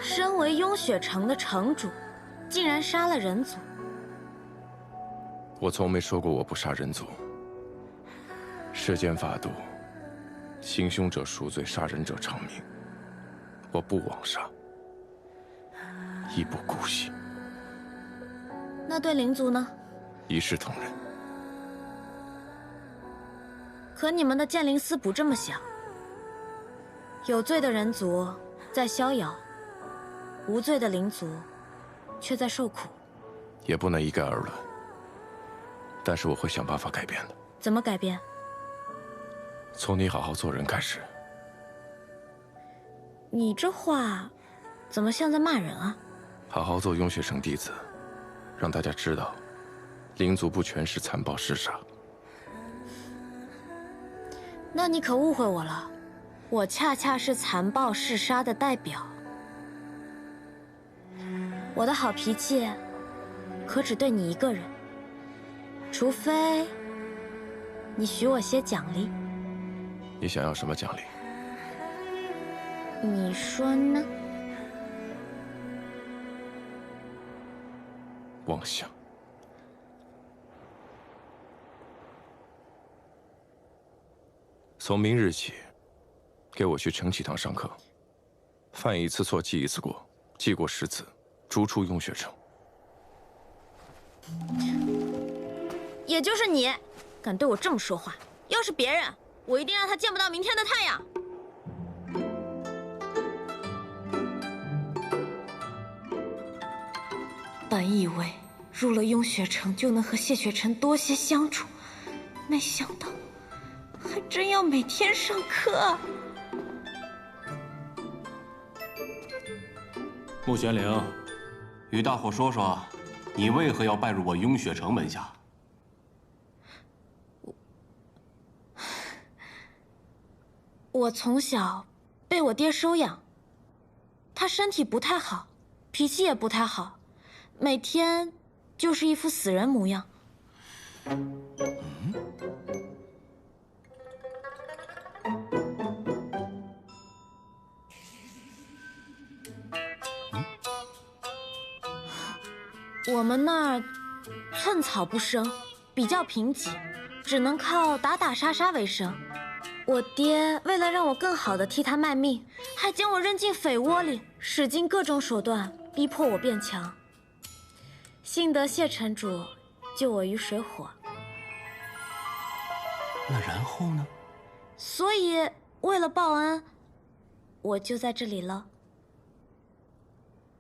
身为雍雪城的城主，竟然杀了人族。我从没说过我不杀人族。世间法度，行凶者赎罪，杀人者偿命。我不枉杀，亦不姑息。那对灵族呢？一视同仁。可你们的剑灵司不这么想，有罪的人族在逍遥，无罪的灵族却在受苦。也不能一概而论，但是我会想办法改变的。怎么改变？从你好好做人开始。你这话怎么像在骂人啊？好好做雍雪城弟子，让大家知道，灵族不全是残暴嗜杀。那你可误会我了，我恰恰是残暴嗜杀的代表。我的好脾气可只对你一个人，除非你许我些奖励。你想要什么奖励？你说呢？妄想。从明日起，给我去承启堂上课。犯一次错，记一次过，记过10次，逐出雍雪城。也就是你，敢对我这么说话。要是别人，我一定让他见不到明天的太阳。本以为入了雍雪城就能和谢雪晨多些相处，没想到还真要每天上课。穆玄灵，与大伙说说，你为何要拜入我雍雪城门下？我从小被我爹收养，他身体不太好，脾气也不太好，每天就是一副死人模样。我们那儿寸草不生，比较贫瘠，只能靠打打杀杀为生。我爹为了让我更好的替他卖命，还将我扔进匪窝里，使尽各种手段逼迫我变强。幸得谢城主救我于水火。那然后呢？所以为了报恩，我就在这里了。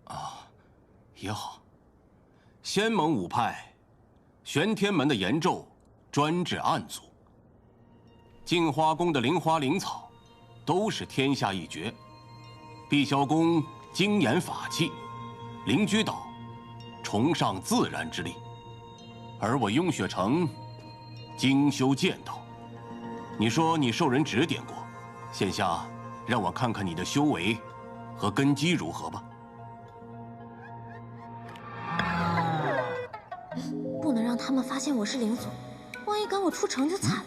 啊，也好。仙盟5派，玄天门的岩咒专治暗族。镜花宫的灵花灵草，都是天下一绝。碧霄宫精研法器，灵居岛崇尚自然之力，而我雍雪城精修剑道。你说你受人指点过，现下让我看看你的修为和根基如何吧。不能让他们发现我是灵族，万一赶我出城就惨了。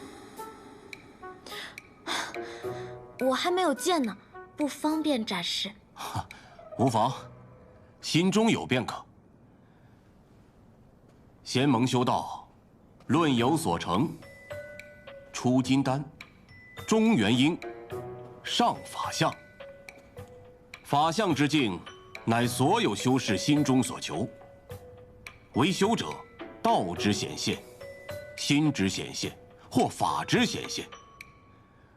我还没有剑呢，不方便展示。无妨，心中有便可。仙盟修道，论有所成：出金丹，中元婴，上法相。法相之境，乃所有修士心中所求。为修者，道之显现，心之显现，或法之显现。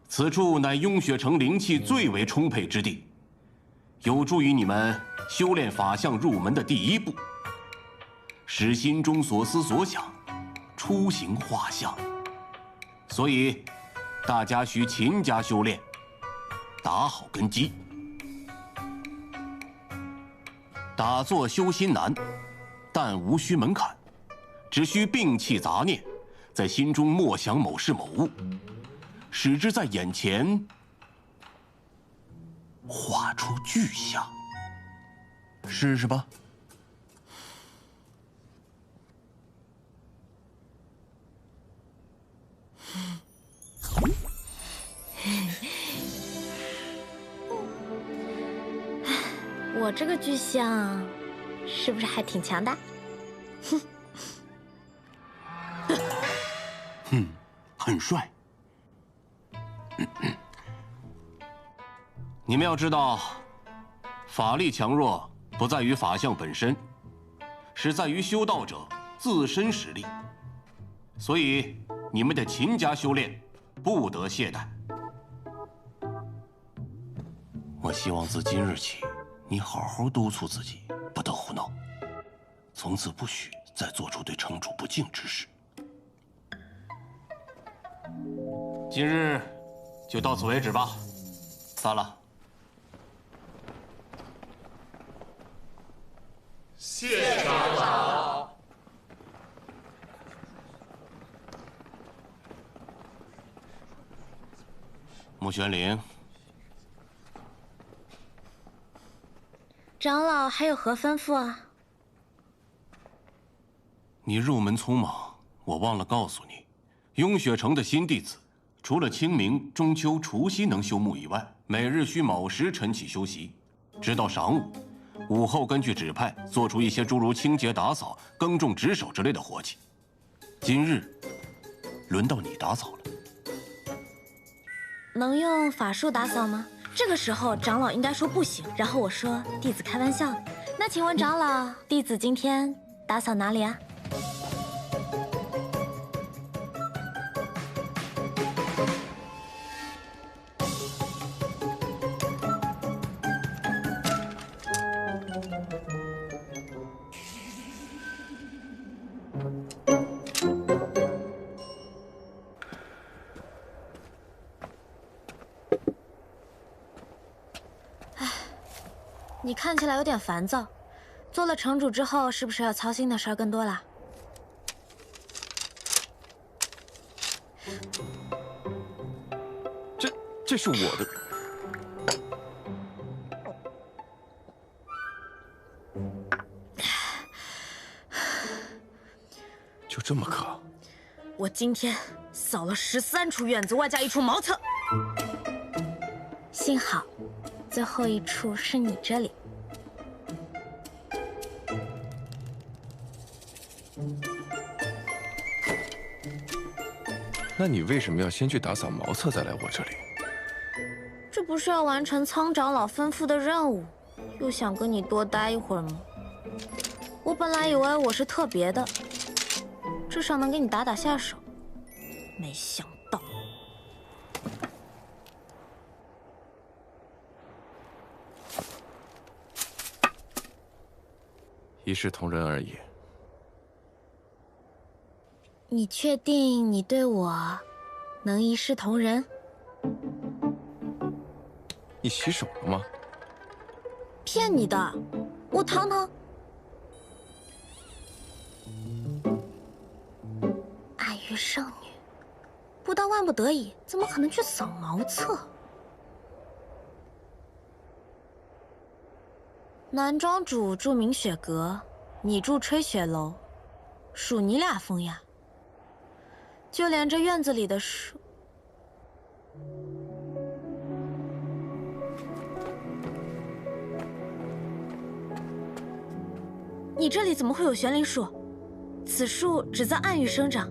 此处乃雍雪城灵气最为充沛之地，有助于你们修炼法相入门的第一步，使心中所思所想出形画像。所以，大家需勤加修炼，打好根基。打坐修心难，但无需门槛，只需摒弃杂念，在心中默想某事某物。使之在眼前画出具象，试试吧。个巨像，是不是还挺强大？哼，很帅。你们要知道，法力强弱不在于法相本身，是在于修道者自身实力。所以你们得勤加修炼，不得懈怠。我希望自今日起，你好好督促自己，不得胡闹，从此不许再做出对城主不敬之事。今日就到此为止吧，散了。谢长老。穆玄灵，长老还有何吩咐啊？你入门匆忙，我忘了告诉你，雍雪城的新弟子，除了清明、中秋、除夕能休沐以外，每日需卯时晨起休息，直到晌午，午后根据指派做出一些诸如清洁打扫、耕种值守之类的活计。今日，轮到你打扫了。能用法术打扫吗？这个时候长老应该说不行，然后我说弟子开玩笑的。那请问长老，弟子今天打扫哪里啊？你看起来有点烦躁，做了城主之后，是不是要操心的事儿更多啦？这是我的。就这么渴？我今天扫了13处院子，外加1处茅厕。幸好，最后1处是你这里。那你为什么要先去打扫茅厕，再来我这里？这不是要完成苍长老吩咐的任务，又想跟你多待一会儿吗？我本来以为我是特别的，至少能给你打打下手，没想到。一视同仁而已。你确定你对我能一视同仁？你洗手了吗？骗你的，我堂堂爱欲圣女，不到万不得已，怎么可能去扫茅厕？南庄主住明雪阁，你住吹雪楼，属你俩风雅。就连这院子里的树，你这里怎么会有玄灵树？此树只在暗域生长，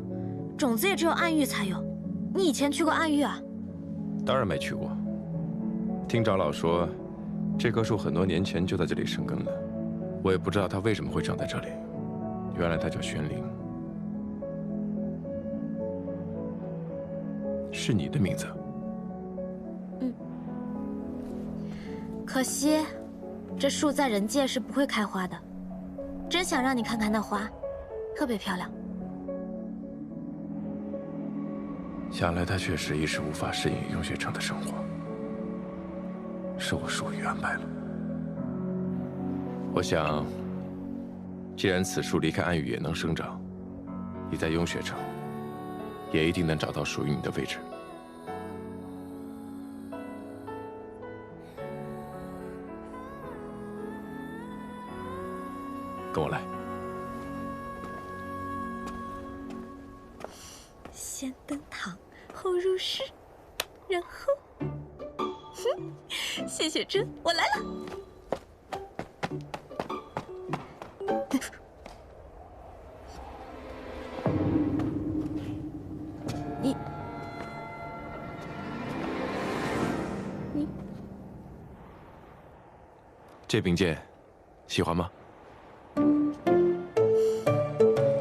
种子也只有暗域才有。你以前去过暗域啊？当然没去过。听长老说，这棵树很多年前就在这里生根了，我也不知道它为什么会长在这里。原来它叫玄灵。是你的名字。嗯。可惜，这树在人界是不会开花的。真想让你看看那花，特别漂亮。想来他确实一时无法适应雍雪城的生活，是我疏于安排了。我想，既然此树离开暗域也能生长，你在雍雪城也一定能找到属于你的位置。跟我来。先登堂，后入室，然后，谢谢朕，我来了。这柄剑，喜欢吗？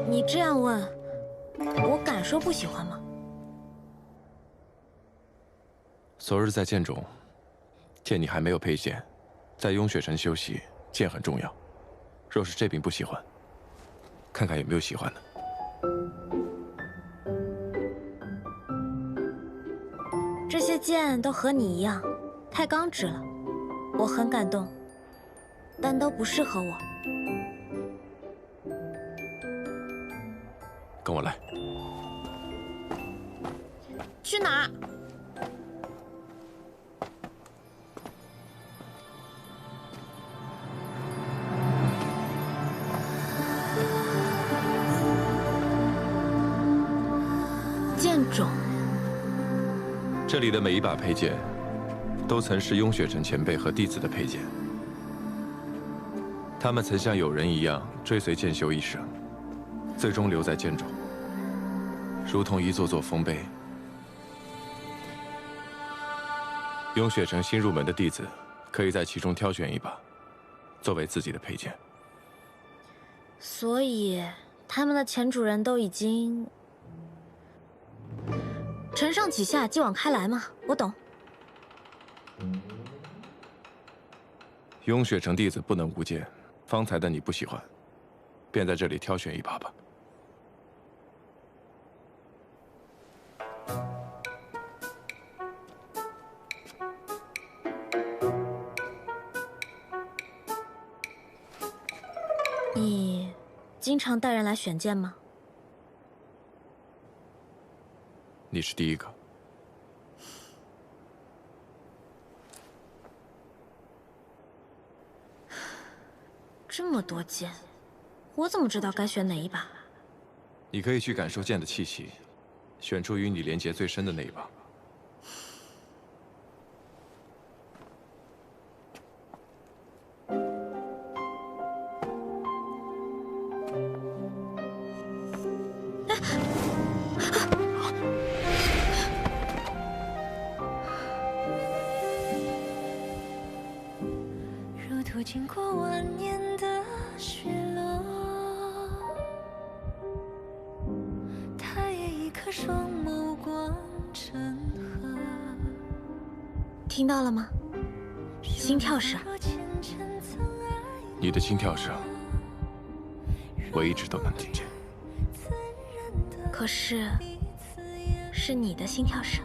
你这样问，我敢说不喜欢吗？昨日在剑中，见你还没有佩剑，在雍雪城休息，剑很重要。若是这柄不喜欢，看看有没有喜欢的。这些剑都和你一样，太刚直了，我很感动，但都不适合我。跟我来。去哪儿？剑种。这里的每一把佩剑，都曾是雍雪城前辈和弟子的佩剑。他们曾像友人一样追随剑修一生，最终留在剑中，如同一座座丰碑。雍雪城新入门的弟子，可以在其中挑选一把，作为自己的佩剑。所以，他们的前主人都已经承上启下，继往开来嘛。我懂。雍雪城弟子不能无剑，方才的你不喜欢，便在这里挑选一把吧。你经常带人来选剑吗？你是第一个。这么多剑，我怎么知道该选哪一把？你可以去感受剑的气息，选出与你连结最深的那一把。经过万年的雪落，他也一颗双眸光成河。听到了吗？心跳声。你的心跳声，我一直都能听见。可是，是你的心跳声。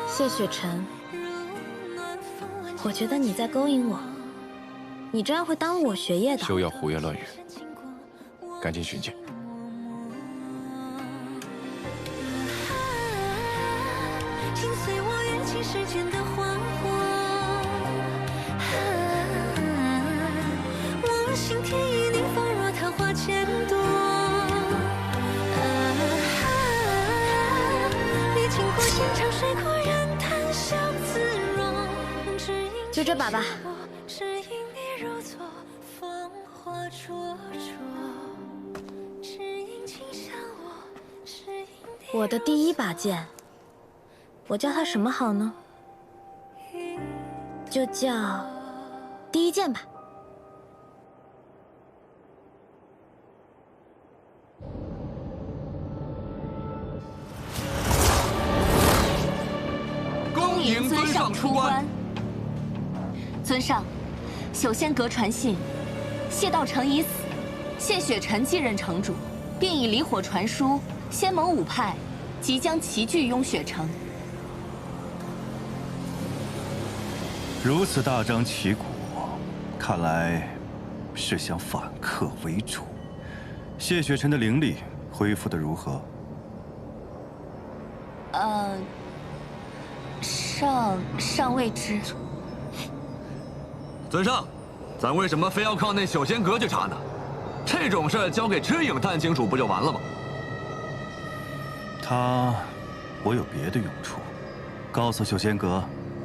谢雪晨，我觉得你在勾引我，你这样会耽误我学业的。休要胡言乱语，赶紧寻剑。请随我跃起时间的花火，我心田与你仿若桃花千朵。历经过千场水阔人谈笑自若，就这把吧。只因你如昨芳华灼灼，只因轻笑我，只因你我的第一把剑，我叫它什么好呢？就叫第一剑吧。恭迎尊上出关。尊上，朽仙阁传信，谢道成已死，谢雪晨继任城主，并以离火传书，仙盟五派即将齐聚雍雪城。如此大张旗鼓，看来是想反客为主。谢雪晨的灵力恢复得如何？尚未知。尊上，咱为什么非要靠那朽仙阁去查呢？这种事交给知影探清楚不就完了吗？我有别的用处，告诉朽仙阁，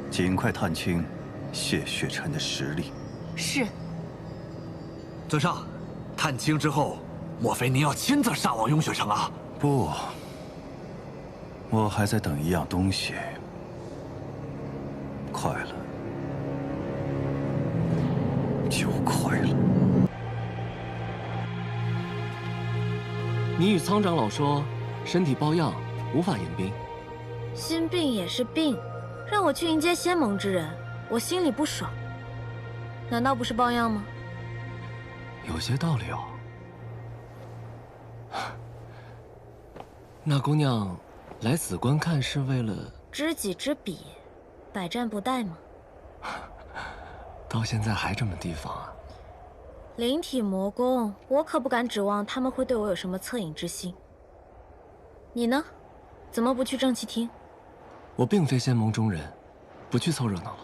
尽快探清谢雪晨的实力。是。尊上，探清之后，莫非您要亲自上往雍雪城啊？不，我还在等一样东西。快了，就快了。你与苍长老说，身体抱恙，无法迎宾。心病也是病，让我去迎接仙盟之人，我心里不爽。难道不是抱恙吗？有些道理哦。那姑娘来此观看是为了知己知彼，百战不殆吗？到现在还这么提防啊？灵体魔宫，我可不敢指望他们会对我有什么恻隐之心。你呢？怎么不去正气厅？我并非仙盟中人，不去凑热闹了。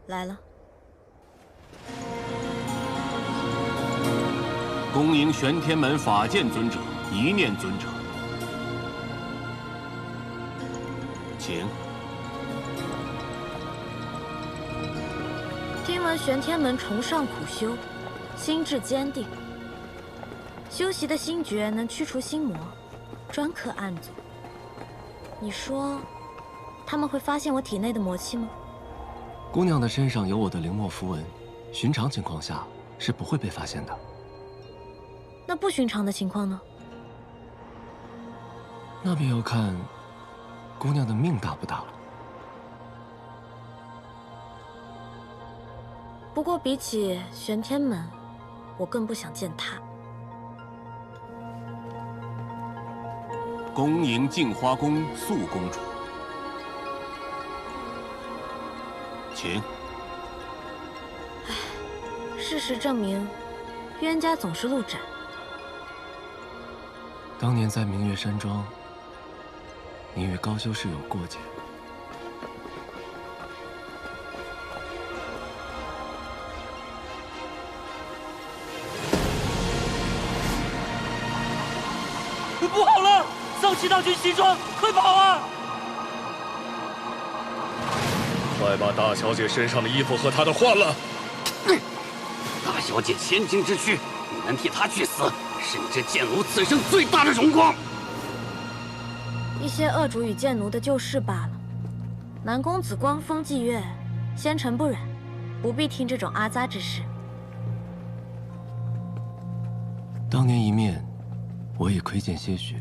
来了。恭迎玄天门法剑尊者、一念尊者，请。听闻玄天门崇尚苦修，心智坚定，修习的心诀能驱除心魔，专克暗阻。你说，他们会发现我体内的魔气吗？姑娘的身上有我的灵墨符文，寻常情况下是不会被发现的。那不寻常的情况呢？那便要看姑娘的命大不大了。不过比起玄天门，我更不想见他。恭迎镜花宫素公主，请。事实证明，冤家总是路窄。当年在明月山庄，你与高修士有过节。不好了！丧气大军西装，快跑啊！快把大小姐身上的衣服和她的换了！大小姐千金之躯，你能替她去死，是你这贱奴此生最大的荣光。一些恶主与贱奴的旧事罢了。南公子光风霁月，仙尘不染，不必听这种阿杂之事。当年一面，我已窥见些许。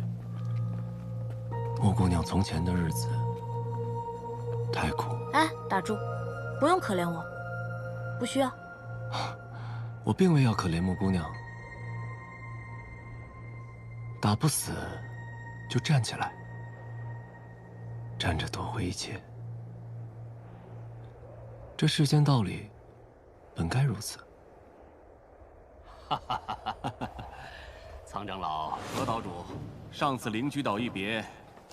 莫姑娘从前的日子太苦。哎，打住！不用可怜我，不需要。我并未要可怜莫姑娘。打不死，就站起来，站着夺回一切。这世间道理，本该如此。哈哈哈哈哈！苍长老，何岛主，上次灵居岛一别，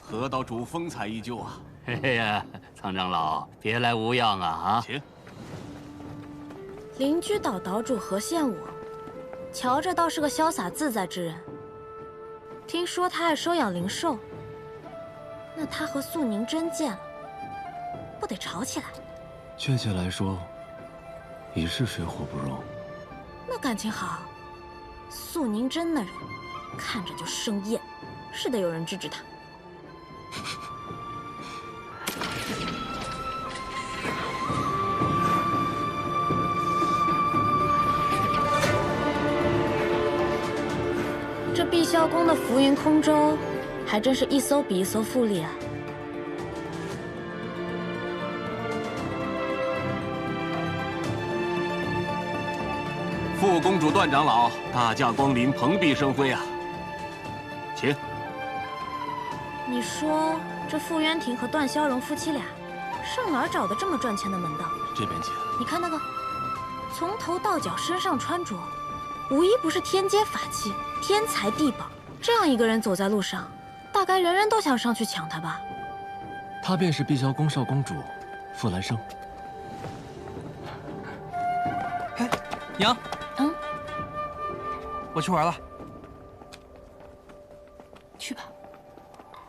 何岛主风采依旧啊！嘿嘿呀，苍长老，别来无恙啊！请。灵居岛岛主何羡我，瞧着倒是个潇洒自在之人。听说他爱收养灵兽，那他和素宁真见了，不得吵起来？确切来说，已是水火不容。那感情好，素宁真那人看着就生厌，是得有人制止他。这碧霄宫的浮云空舟，还真是一艘比一艘富丽啊！副公主段长老，大驾光临，蓬荜生辉啊！请。你说这傅渊庭和段萧荣夫妻俩，上哪儿找的这么赚钱的门道？这边请。你看那个，从头到脚身上穿着，无一不是天阶法器、天才地宝。这样一个人走在路上，大概人人都想上去抢他吧？她便是碧霄宫少公主傅兰生。哎，娘。我去玩了。去吧。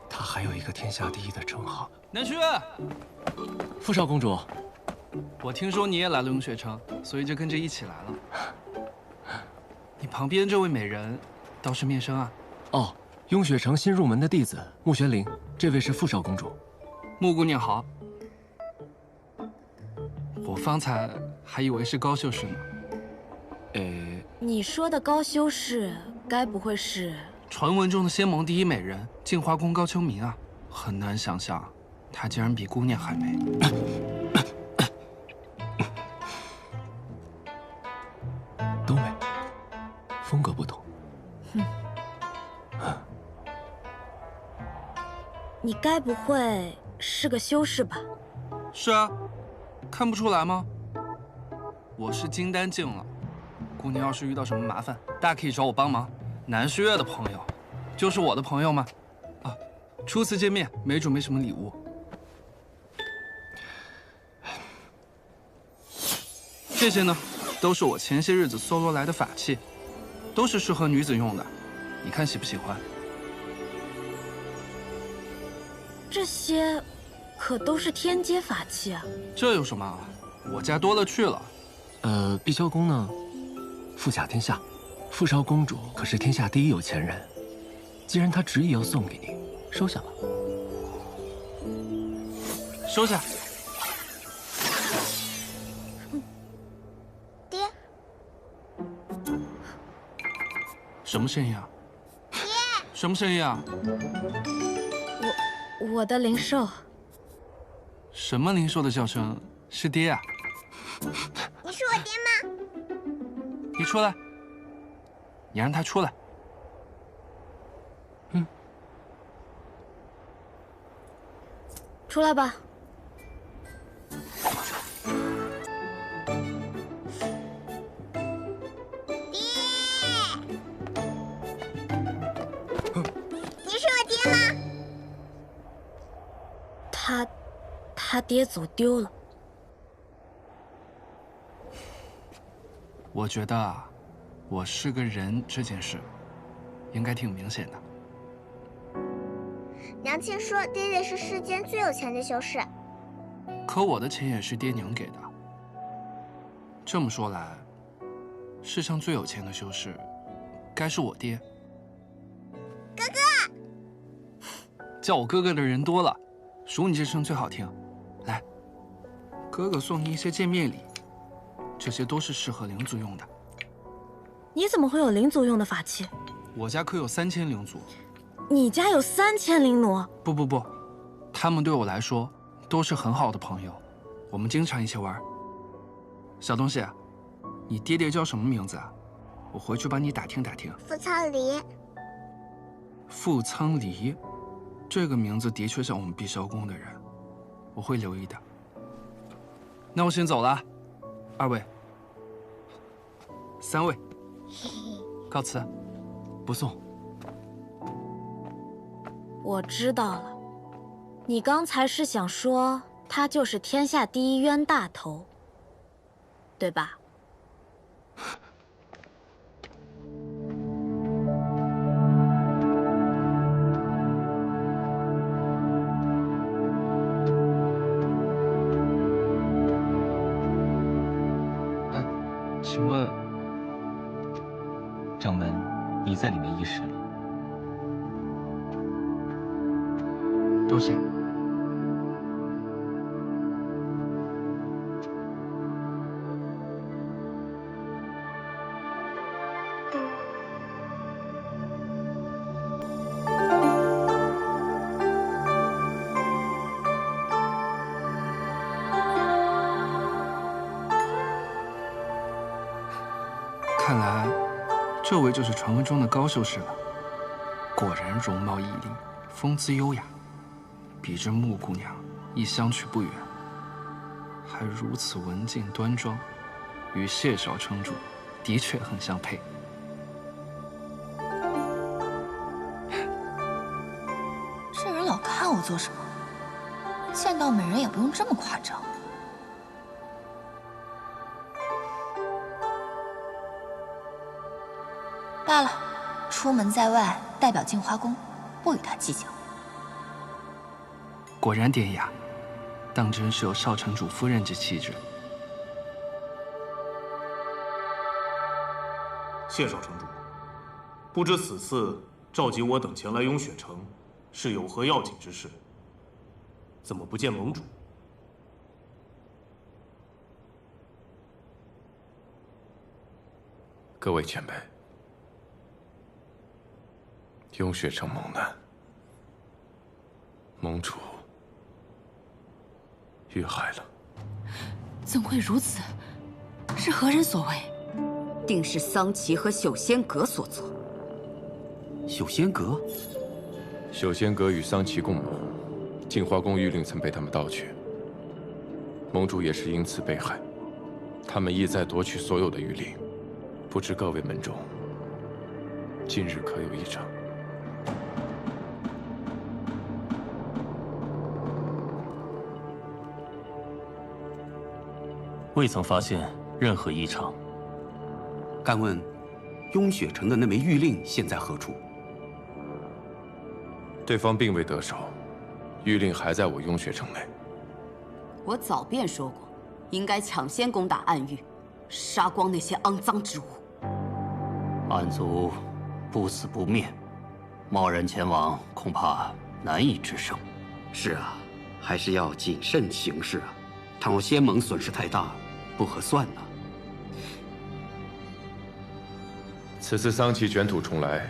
她还有一个天下第一的称号。南虚，傅少公主，我听说你也来了永雪城，所以就跟着一起来了。你旁边这位美人，倒是面生啊。哦，永雪城新入门的弟子穆玄灵，这位是傅少公主。穆姑娘好。我方才还以为是高修士呢。你说的高修士，该不会是传闻中的仙盟第一美人镜花宫高秋明啊？很难想象，她竟然比姑娘还美。都美，风格不同。你该不会是个修士吧？是啊，看不出来吗？我是金丹境了。姑娘要是遇到什么麻烦，大可以找我帮忙。南虚月的朋友，就是我的朋友吗？啊，初次见面，没准备什么礼物。这些呢，都是我前些日子搜罗来的法器，都是适合女子用的。你看喜不喜欢？这些可都是天阶法器啊！这有什么？我家多了去了。碧霄宫呢？富甲天下，傅少公主可是天下第一有钱人。既然她执意要送给你，收下吧。收下。爹，什么声音啊？爹，什么声音啊？我的灵兽。什么灵兽的叫声？是爹啊？你是我爹吗？你出来，你让他出来。出来吧。你是我爹吗？他爹走丢了。我觉得啊，我是个人这件事，应该挺明显的。娘亲说爹爹是世间最有钱的修士，可我的钱也是爹娘给的。这么说来，世上最有钱的修士，该是我爹。哥哥，叫我哥哥的人多了，数你这声最好听。来，哥哥送你一些见面礼，这些都是适合灵族用的。你怎么会有灵族用的法器？我家可有3000灵族。你家有3000灵奴？不，他们对我来说都是很好的朋友，我们经常一起玩。小东西，你爹爹叫什么名字啊？我回去帮你打听打听。傅苍离。傅苍离，这个名字的确像我们碧霄宫的人，我会留意的。那我先走了，2位、3位，告辞。不送。我知道了，你刚才是想说他就是天下第一冤大头，对吧？请问，掌门，你在里面议事了？多谢。看来，这位就是传闻中的高修士了。果然容貌屹立，风姿优雅，比这穆姑娘亦相去不远。还如此文静端庄，与谢少城主的确很相配。这人老看我做什么？见到美人也不用这么夸张。罢了，出门在外，代表镜花宫，不与他计较。果然典雅，当真是有少城主夫人之气质。谢少城主，不知此次召集我等前来雍雪城，是有何要紧之事？怎么不见盟主？各位前辈，雍雪城蒙难，盟主遇害了。怎会如此？是何人所为？定是桑琪和朽仙阁所做。朽仙阁？朽仙阁与桑琪共谋，净华宫玉令曾被他们盗取，盟主也是因此被害。他们意在夺取所有的玉令，不知各位门中近日可有异常？未曾发现任何异常。敢问，雍雪城的那枚玉令现在何处？对方并未得手，玉令还在我雍雪城内。我早便说过，应该抢先攻打暗域，杀光那些肮脏之物。暗族不死不灭，贸然前往恐怕难以制胜。是啊，还是要谨慎行事啊！倘若仙盟损失太大，不合算呢。此次桑琪卷土重来，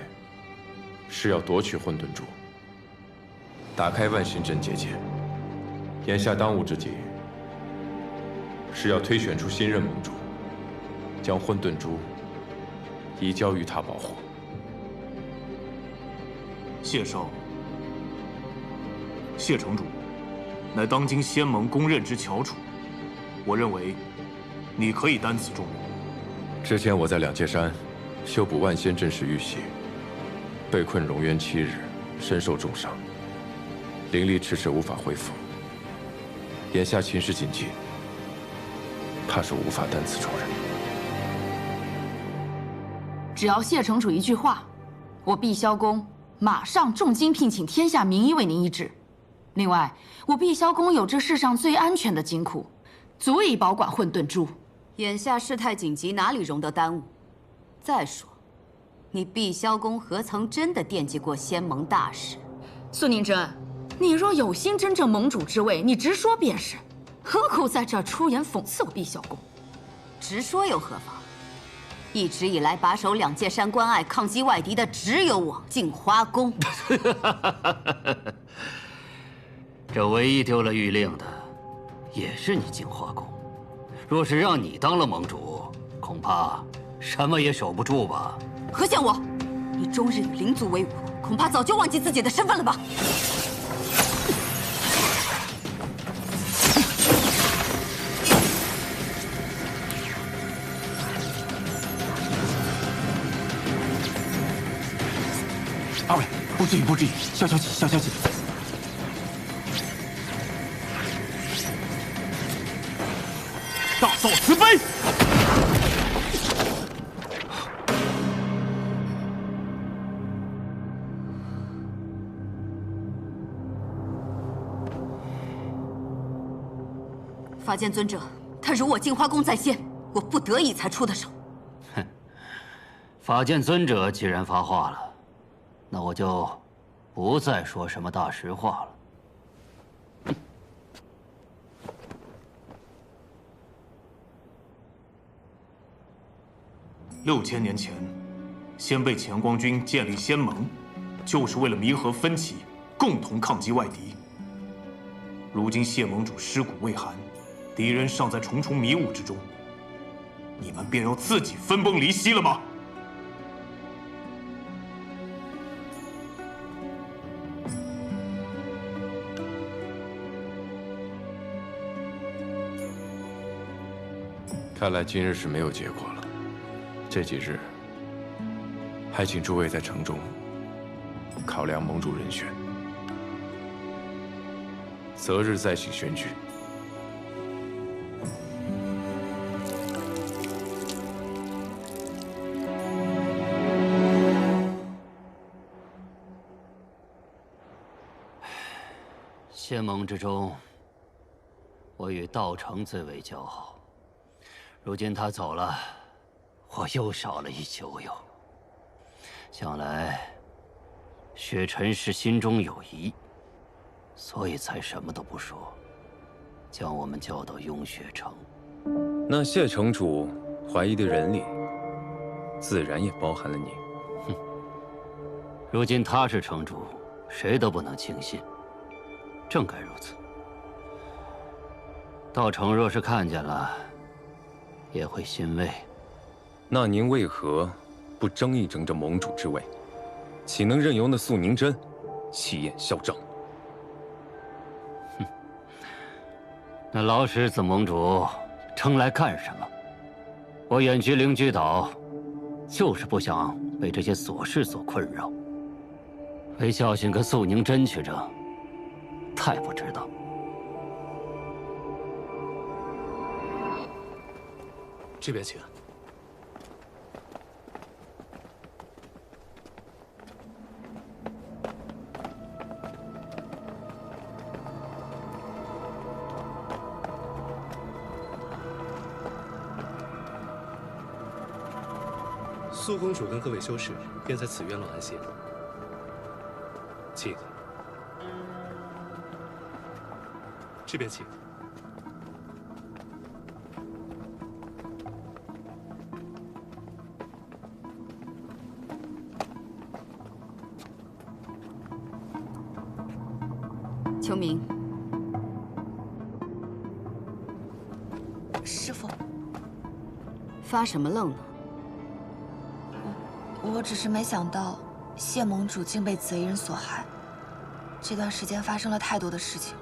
是要夺取混沌珠，打开万仙阵结界。眼下当务之急，是要推选出新任盟主，将混沌珠移交于他保护。谢少，谢城主，乃当今仙盟公认之翘楚，我认为你可以担此重任。之前我在两界山修补万仙阵时遇袭，被困胧渊7日，身受重伤，灵力迟迟无法恢复。眼下情势紧急，怕是无法担此重任。只要谢城主一句话，我碧霄宫马上重金聘请天下名医为您医治。另外，我碧霄宫有这世上最安全的金库，足以保管混沌珠。眼下事态紧急，哪里容得耽误？再说，你碧霄宫何曾真的惦记过仙盟大事？苏宁真，你若有心争正盟主之位，你直说便是，何苦在这儿出言讽刺我碧霄宫？直说又何妨？一直以来把守两界山关隘、抗击外敌的只有我净华宫。这唯一丢了玉令的，也是你净华宫。若是让你当了盟主，恐怕什么也守不住吧？何相我，你终日与灵族为伍，恐怕早就忘记自己的身份了吧？二位，不至于，不至于，消消气，消消气。大嫂慈悲。法剑尊者，他辱我净华宫在先，我不得已才出的手。哼，法剑尊者既然发话了，那我就不再说什么大实话了。6000年前，先辈乾光军建立仙盟，就是为了弥合分歧，共同抗击外敌。如今谢盟主尸骨未寒，敌人尚在重重迷雾之中，你们便要自己分崩离析了吗？看来今日是没有结果了。这几日，还请诸位在城中考量盟主人选，择日再行选举。仙盟之中，我与道成最为交好。如今他走了，我又少了一球友。想来，雪尘是心中有疑，所以才什么都不说，将我们叫到雍雪城。那谢城主怀疑的人里，自然也包含了你。哼，如今他是城主，谁都不能轻信。正该如此。道成若是看见了，也会欣慰。那您为何不争一争这盟主之位？岂能任由那素凝真欺眼嚣张？哼，那老狮子盟主争来干什么？我远居灵居岛，就是不想被这些琐事所困扰。为教训个素凝真去争，太不值当。这边请。苏公主跟各位修士便在此院落安歇，请。这边请。秋明，师父，发什么愣呢？我只是没想到谢盟主竟被贼人所害。这段时间发生了太多的事情。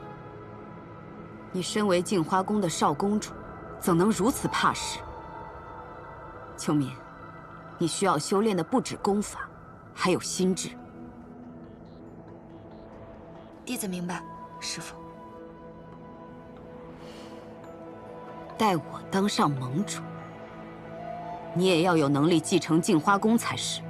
你身为镜花宫的少公主，怎能如此怕事？秋明，你需要修炼的不止功法，还有心智。弟子明白，师父。待我当上盟主，你也要有能力继承镜花宫才是。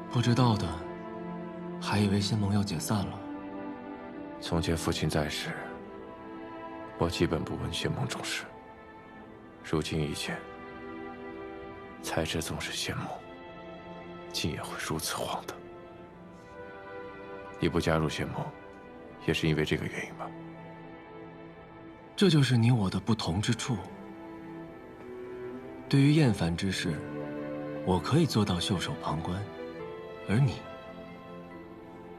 不知道的，还以为仙盟要解散了。从前父亲在时，我基本不问仙盟重事。如今一见，才知纵使仙盟，竟也会如此荒唐。你不加入仙盟，也是因为这个原因吧？这就是你我的不同之处。对于厌烦之事，我可以做到袖手旁观。而你，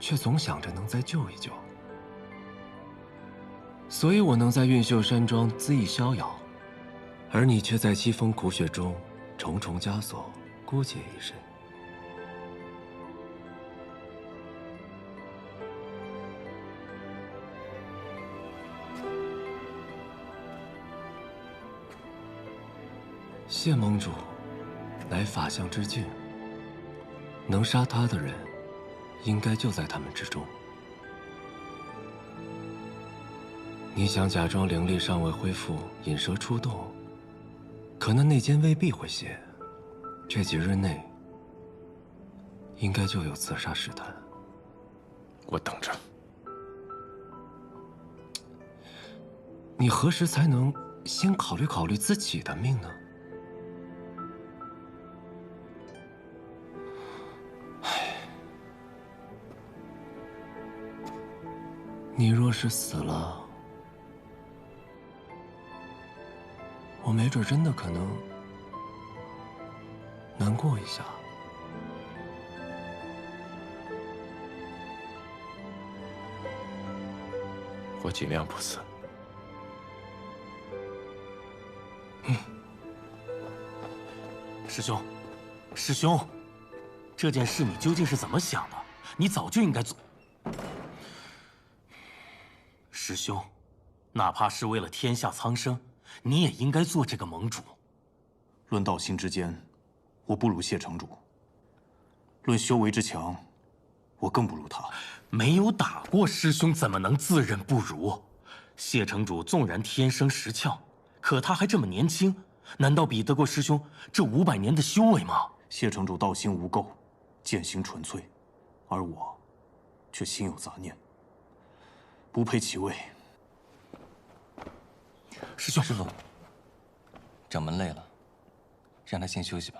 却总想着能再救一救，所以我能在韵秀山庄恣意逍遥，而你却在凄风苦雪中重重枷锁，孤孑一身。谢盟主，乃法相之境。能杀他的人，应该就在他们之中。你想假装灵力尚未恢复，引蛇出洞，可那内奸未必会泄。这几日内，应该就有刺杀试探。我等着。你何时才能先考虑考虑自己的命呢？你若是死了，我没准真的可能难过一下。我尽量不死。师兄，师兄，这件事你究竟是怎么想的？你早就应该做。师兄，哪怕是为了天下苍生，你也应该做这个盟主。论道心之间，我不如谢城主；论修为之强，我更不如他。没有打过师兄，怎么能自认不如？谢城主纵然天生识窍，可他还这么年轻，难道比得过师兄这500年的修为吗？谢城主道心无垢，剑行纯粹，而我却心有杂念，不配其位。师兄，师傅，掌门累了，让他先休息吧。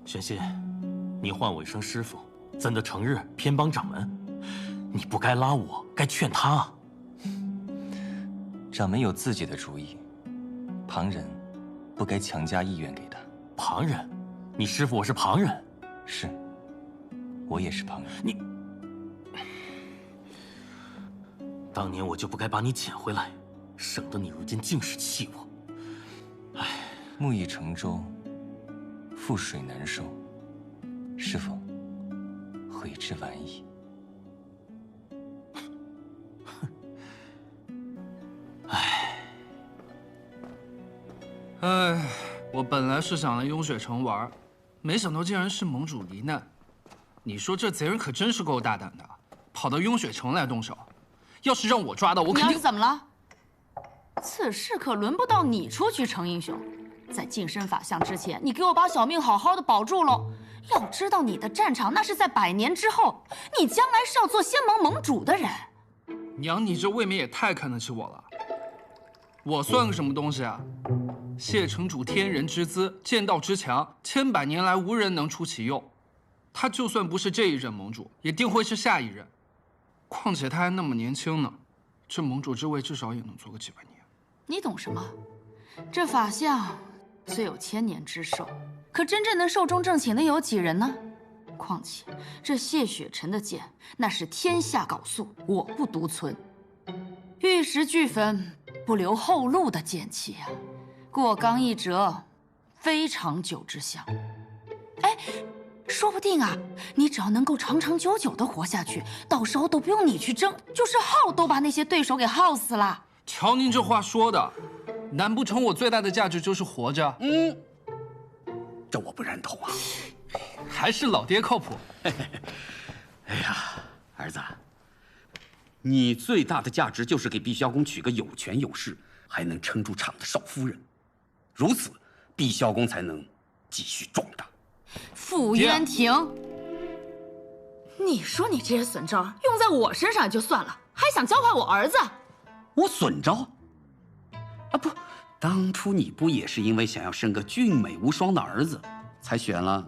玄心，你唤我一声师傅，怎的成日偏帮掌门？你不该拉我，该劝他啊。掌门有自己的主意，旁人不该强加意愿给他。旁人？你师傅我是旁人？是，我也是旁人。你，当年我就不该把你捡回来，省得你如今尽是气我。唉，木已成舟，覆水难收。师傅，悔之晚矣。哎，我本来是想来雍雪城玩，没想到竟然是盟主罹难。你说这贼人可真是够大胆的，跑到雍雪城来动手。要是让我抓到，我肯定……怎么了？此事可轮不到你出去成英雄。在净身法相之前，你给我把小命好好的保住喽。要知道，你的战场那是在100年之后，你将来是要做仙盟盟主的人。娘，你这未免也太看得起我了。我算个什么东西啊？谢城主天人之姿，剑道之强，千百年来无人能出其右。他就算不是这一任盟主，也定会是下一任。况且他还那么年轻呢，这盟主之位至少也能做个几百年。你懂什么？这法相虽有1000年之寿，可真正能寿终正寝的有几人呢？况且这谢雪尘的剑，那是天下缟素，我不独存，玉石俱焚，不留后路的剑气啊！过刚一折，非长久之相。哎，说不定啊，你只要能够长长久久的活下去，到时候都不用你去争，就是耗都把那些对手给耗死了。瞧您这话说的，难不成我最大的价值就是活着？这我不认同啊！还是老爹靠谱。哎呀，儿子，你最大的价值就是给碧霄宫娶个有权有势，还能撑住场的少夫人，如此，碧霄宫才能继续壮大。傅渊庭，你说你这些损招用在我身上也就算了，还想教坏我儿子？我损招？啊不，当初你不也是因为想要生个俊美无双的儿子，才选了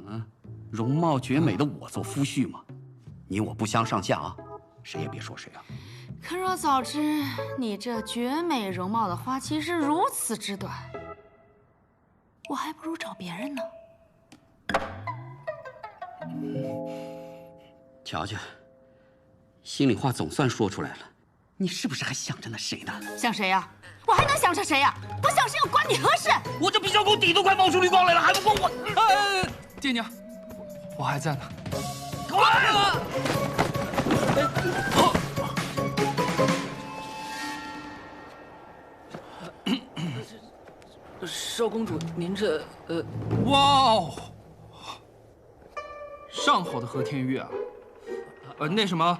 容貌绝美的我做夫婿吗？你我不相上下啊，谁也别说谁啊。可若早知你这绝美容貌的花期是如此之短，我还不如找别人呢。瞧瞧，心里话总算说出来了，你是不是还想着那谁呢？想谁呀？我还能想着谁呀？不想谁又关你何事？我这碧霄宫底都快冒出绿光来了，还不够我？爹娘，我还在呢。少公主，您这哇哦，上好的和田玉啊！那什么，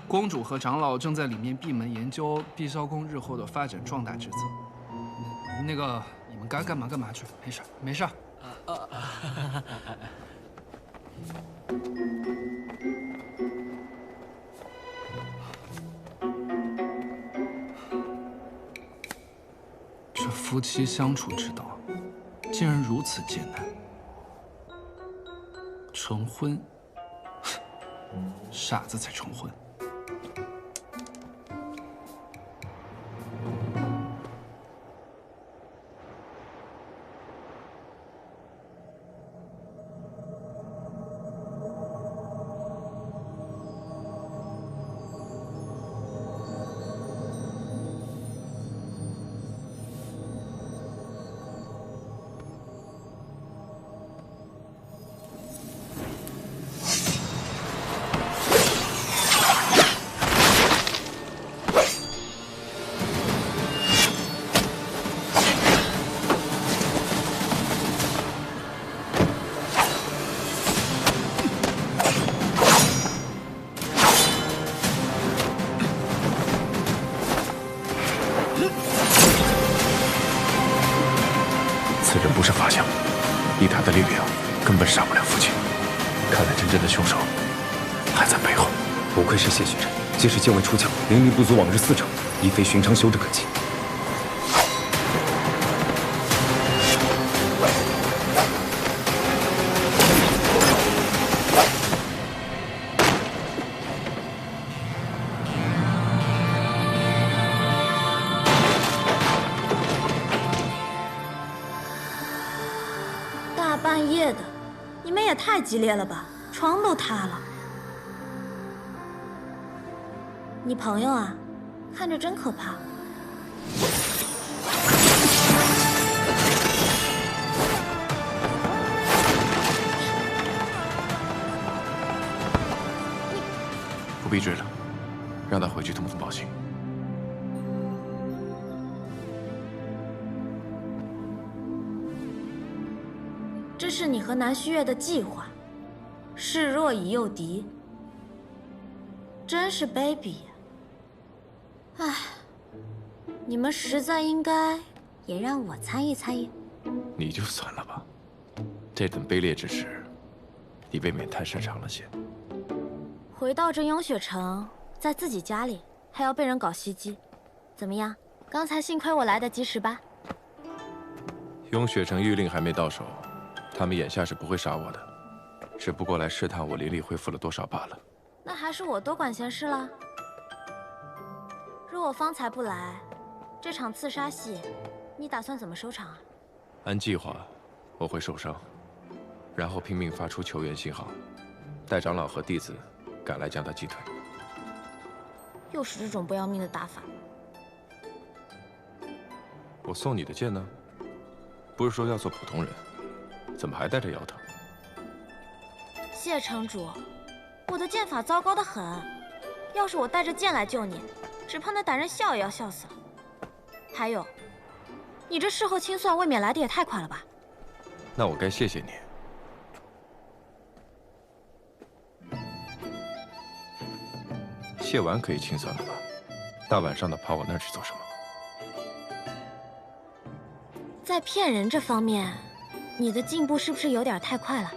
公主和长老正在里面闭门研究碧霄宫日后的发展壮大之策。那个，你们该干嘛干嘛去，没事没事。这夫妻相处之道，竟然如此艰难。成婚，傻子才成婚。是法相，以他的力量根本杀不了父亲。看来真正的凶手还在背后。不愧是谢雪辰，即使剑位出鞘，灵力不足往日4成，亦非寻常修者可及。大半夜的，你们也太激烈了吧，床都塌了。你朋友啊，看着真可怕。不必追了，让他回去通风报信。这是你和南虚月的计划，示弱以诱敌，真是卑鄙呀！唉，你们实在应该也让我参与参与。你就算了吧，这等卑劣之事，你未免太擅长了些。回到这雍雪城，在自己家里还要被人搞袭击，怎么样？刚才幸亏我来得及时吧？雍雪城谕令还没到手，他们眼下是不会杀我的，只不过来试探我灵力恢复了多少罢了。那还是我多管闲事了。若我方才不来，这场刺杀戏，你打算怎么收场啊？按计划，我会受伤，然后拼命发出求援信号，待长老和弟子赶来将他击退。又是这种不要命的打法。我送你的剑呢？不是说要做普通人，怎么还带着腰疼？谢城主，我的剑法糟糕得很，要是我带着剑来救你，只怕那歹人笑也要笑死了。还有，你这事后清算未免来得也太快了吧？那我该谢谢你。谢完可以清算了吧？大晚上的跑我那儿去做什么？在骗人这方面，你的进步是不是有点太快了？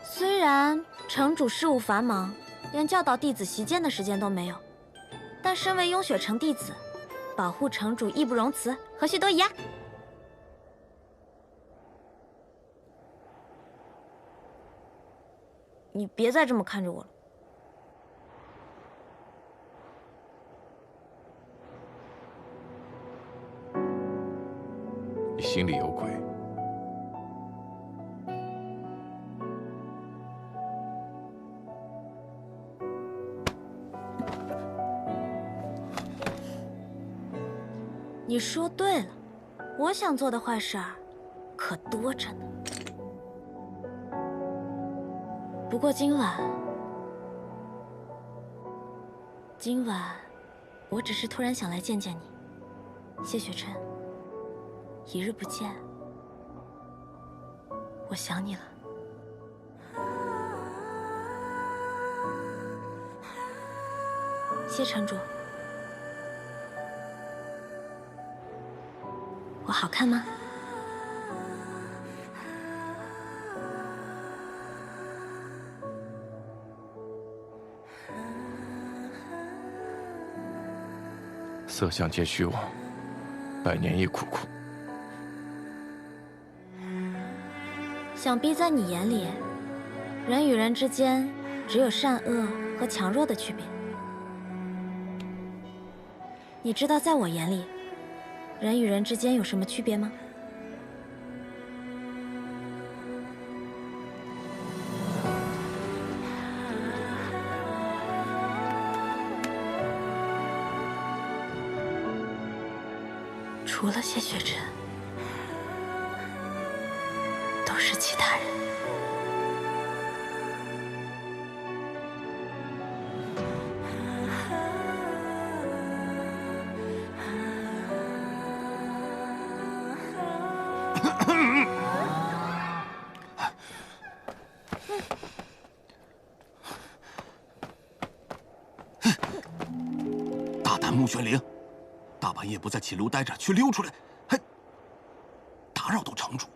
虽然城主事务繁忙，连教导弟子习剑的时间都没有，但身为雍雪城弟子，保护城主义不容辞，何须多疑啊？你别再这么看着我了。你心里有鬼。你说对了，我想做的坏事儿可多着呢。不过今晚，我只是突然想来见见你，谢雪辰。一日不见，我想你了。谢城主，我好看吗？色相皆虚妄，百年亦苦苦。想必在你眼里，人与人之间只有善恶和强弱的区别。你知道在我眼里，人与人之间有什么区别吗？除了谢雪辰，都是其他人。穆玄灵，大半夜不在寝楼待着，却溜出来，还打扰到城主。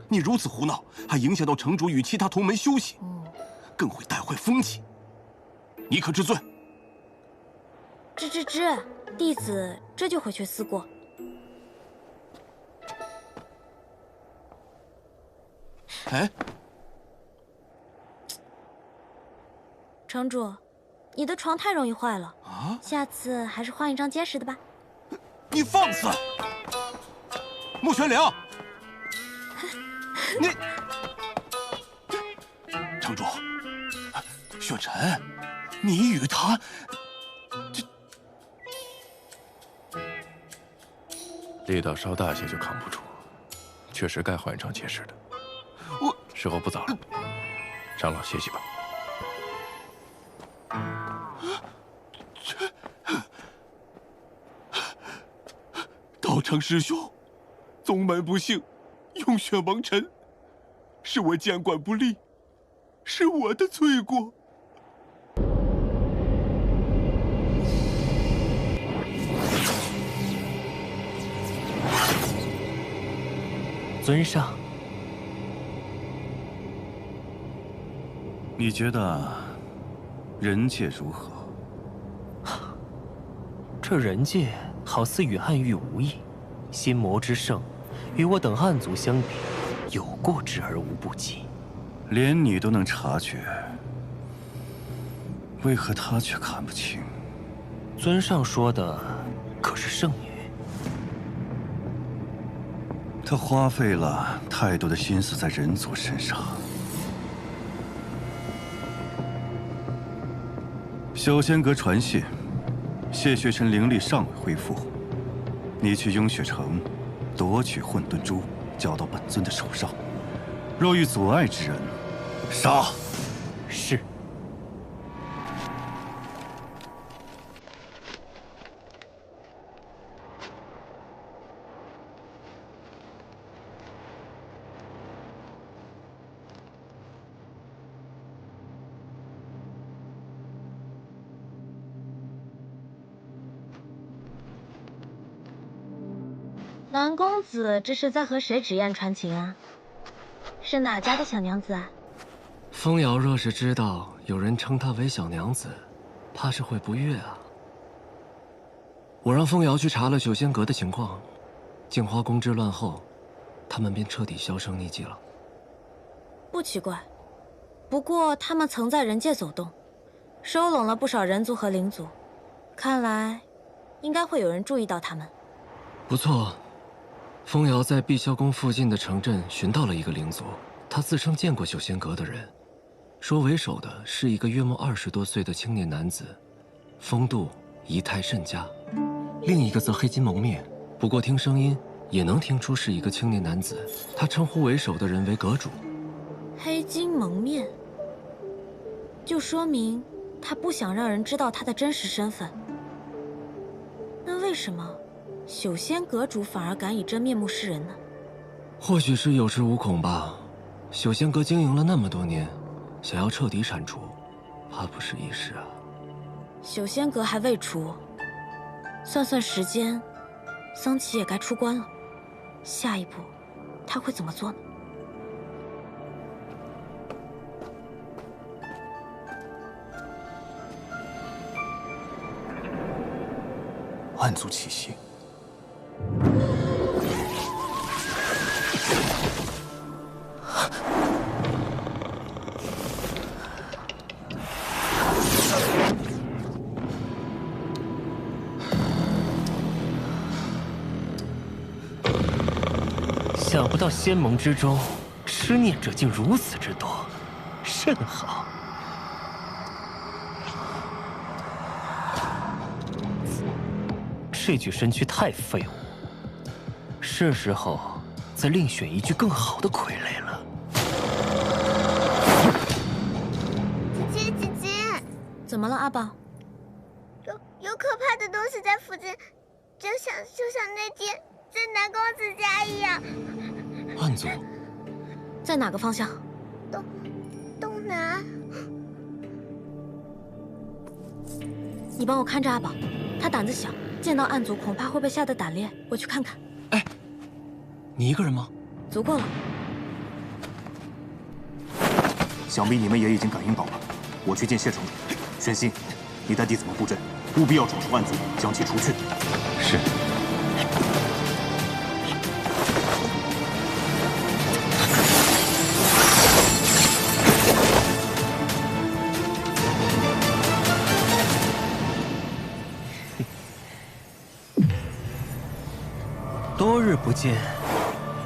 你如此胡闹，还影响到城主与其他同门休息，更会带坏风气。你可知罪？知，弟子这就回去思过。哎，城主，你的床太容易坏了啊，下次还是换一张结实的吧。你放肆！穆玄灵，你，城主，雪晨，你与他，力道稍大些就扛不住，确实该换一张结实的。时候不早了，长老歇息吧。道成师兄，宗门不幸，用血蒙尘，是我监管不力，是我的罪过。尊上，你觉得人界如何？这人界好似与暗域无异，心魔之盛，与我等暗族相比，有过之而无不及。连你都能察觉，为何他却看不清？尊上说的可是圣女？他花费了太多的心思在人族身上。小仙阁传信，谢雪晨灵力尚未恢复，你去雍雪城夺取混沌珠，交到本尊的手上。若遇阻碍之人，杀！是。南公子这是在和谁纸砚传情啊？是哪家的小娘子啊？风瑶若是知道有人称她为小娘子，怕是会不悦啊。我让风瑶去查了九仙阁的情况，镜花宫之乱后，他们便彻底销声匿迹了。不奇怪，不过他们曾在人界走动，收拢了不少人族和灵族，看来应该会有人注意到他们。不错。风瑶在碧霄宫附近的城镇寻到了一个灵族，他自称见过九仙阁的人，说为首的是一个约莫20多岁的青年男子，风度仪态甚佳；另一个则黑金蒙面，不过听声音也能听出是一个青年男子。他称呼为首的人为阁主。黑金蒙面，就说明他不想让人知道他的真实身份。那为什么九仙阁主反而敢以真面目示人呢？或许是有恃无恐吧。九仙阁经营了那么多年，想要彻底铲除，怕不是易事啊。九仙阁还未除，算算时间，桑琪也该出关了。下一步，他会怎么做呢？暗族气息。想不到仙盟之中，痴念者竟如此之多，甚好。这具身躯太废物，是时候再另选一具更好的傀儡了。姐姐，怎么了，阿宝？有可怕的东西在附近，就像那天在南公子家一样。暗族在哪个方向？东南。你帮我看着阿宝，他胆子小，见到暗族恐怕会被吓得胆裂，我去看看。哎，你一个人吗？足够了。想必你们也已经感应到了。我去见谢城主。玄心，你带弟子们布阵，务必要找出暗族，将其除去。是。多日不见，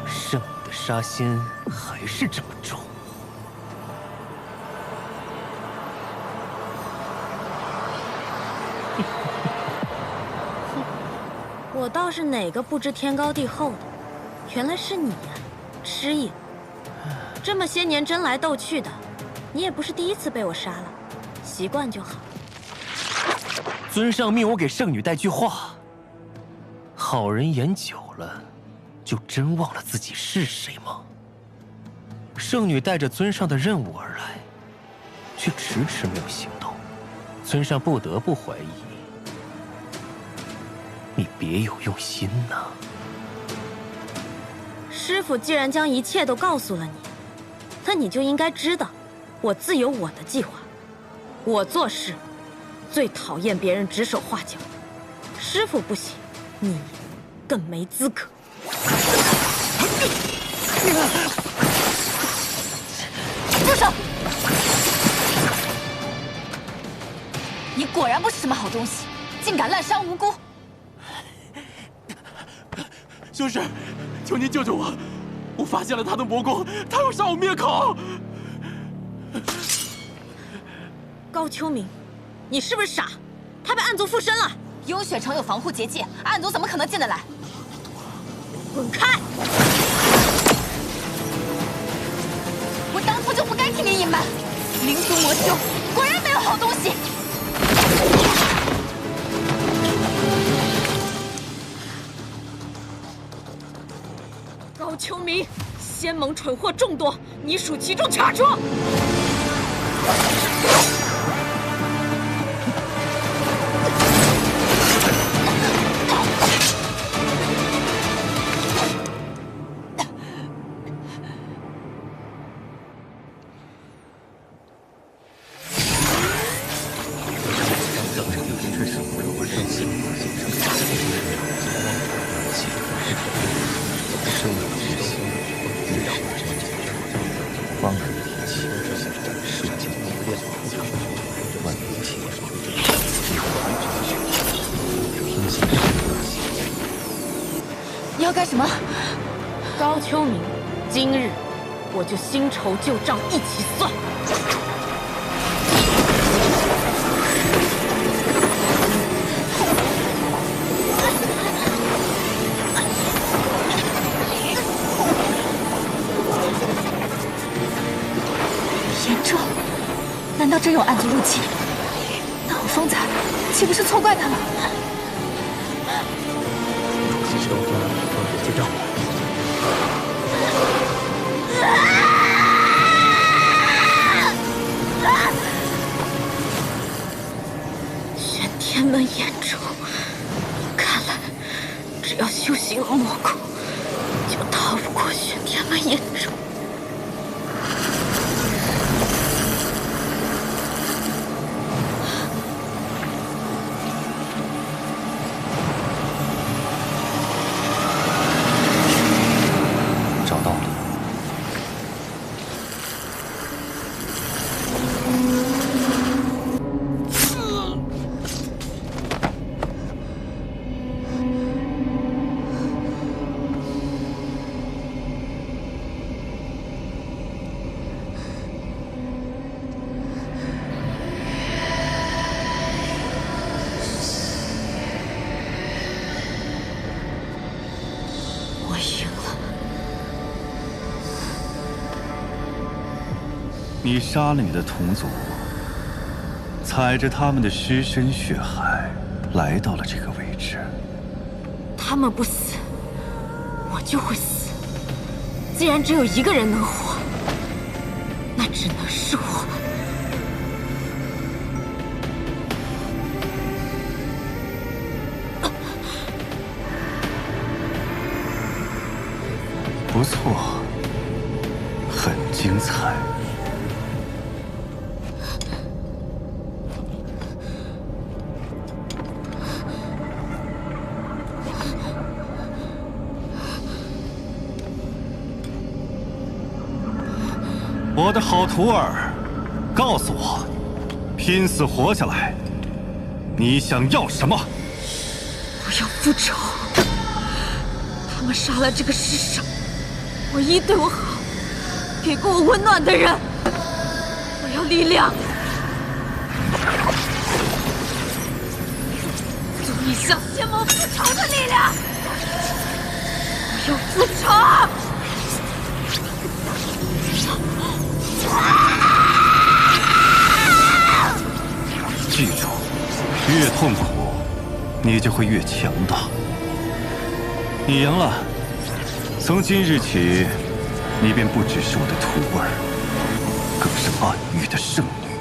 圣女的杀心还是这么重。我倒是哪个不知天高地厚的，原来是你呀，失忆。这么些年争来斗去的，你也不是第一次被我杀了，习惯就好。尊上命我给圣女带句话：好人演久了，就真忘了自己是谁吗？圣女带着尊上的任务而来，却迟迟没有行动，尊上不得不怀疑你别有用心呐。师父既然将一切都告诉了你，那你就应该知道，我自有我的计划。我做事最讨厌别人指手画脚，师父不行，你更没资格。住手！你果然不是什么好东西，竟敢滥伤无辜！修士，求您救救我！我发现了他的魔功，他要杀我灭口！高秋明，你是不是傻？他被暗族附身了。幽雪城有防护结界，暗族怎么可能进得来？滚开！我当初就不该替你隐瞒。灵族魔修果然没有好东西。高秋明，仙盟蠢货众多，你属其中查出。你要干什么？高秋明，今日我就新仇旧账一起算。严重，难道真有暗族入侵？那我方才岂不是错怪他了？记账。玄天门严重，看来只要修行了魔功，就逃不过玄天门严重。你杀了你的同族，踩着他们的尸身血海，来到了这个位置。他们不死，我就会死。既然只有一个人能活，那只能是我。不错，很精彩。我的好徒儿，告诉我，拼死活下来，你想要什么？我要复仇。他们杀了这个世上唯一对我好、给过我温暖的人。我要力量，足以向仙盟复仇的力量。我要复仇。记住，越痛苦，你就会越强大。你赢了，从今日起，你便不只是我的徒儿，更是暗域的圣女。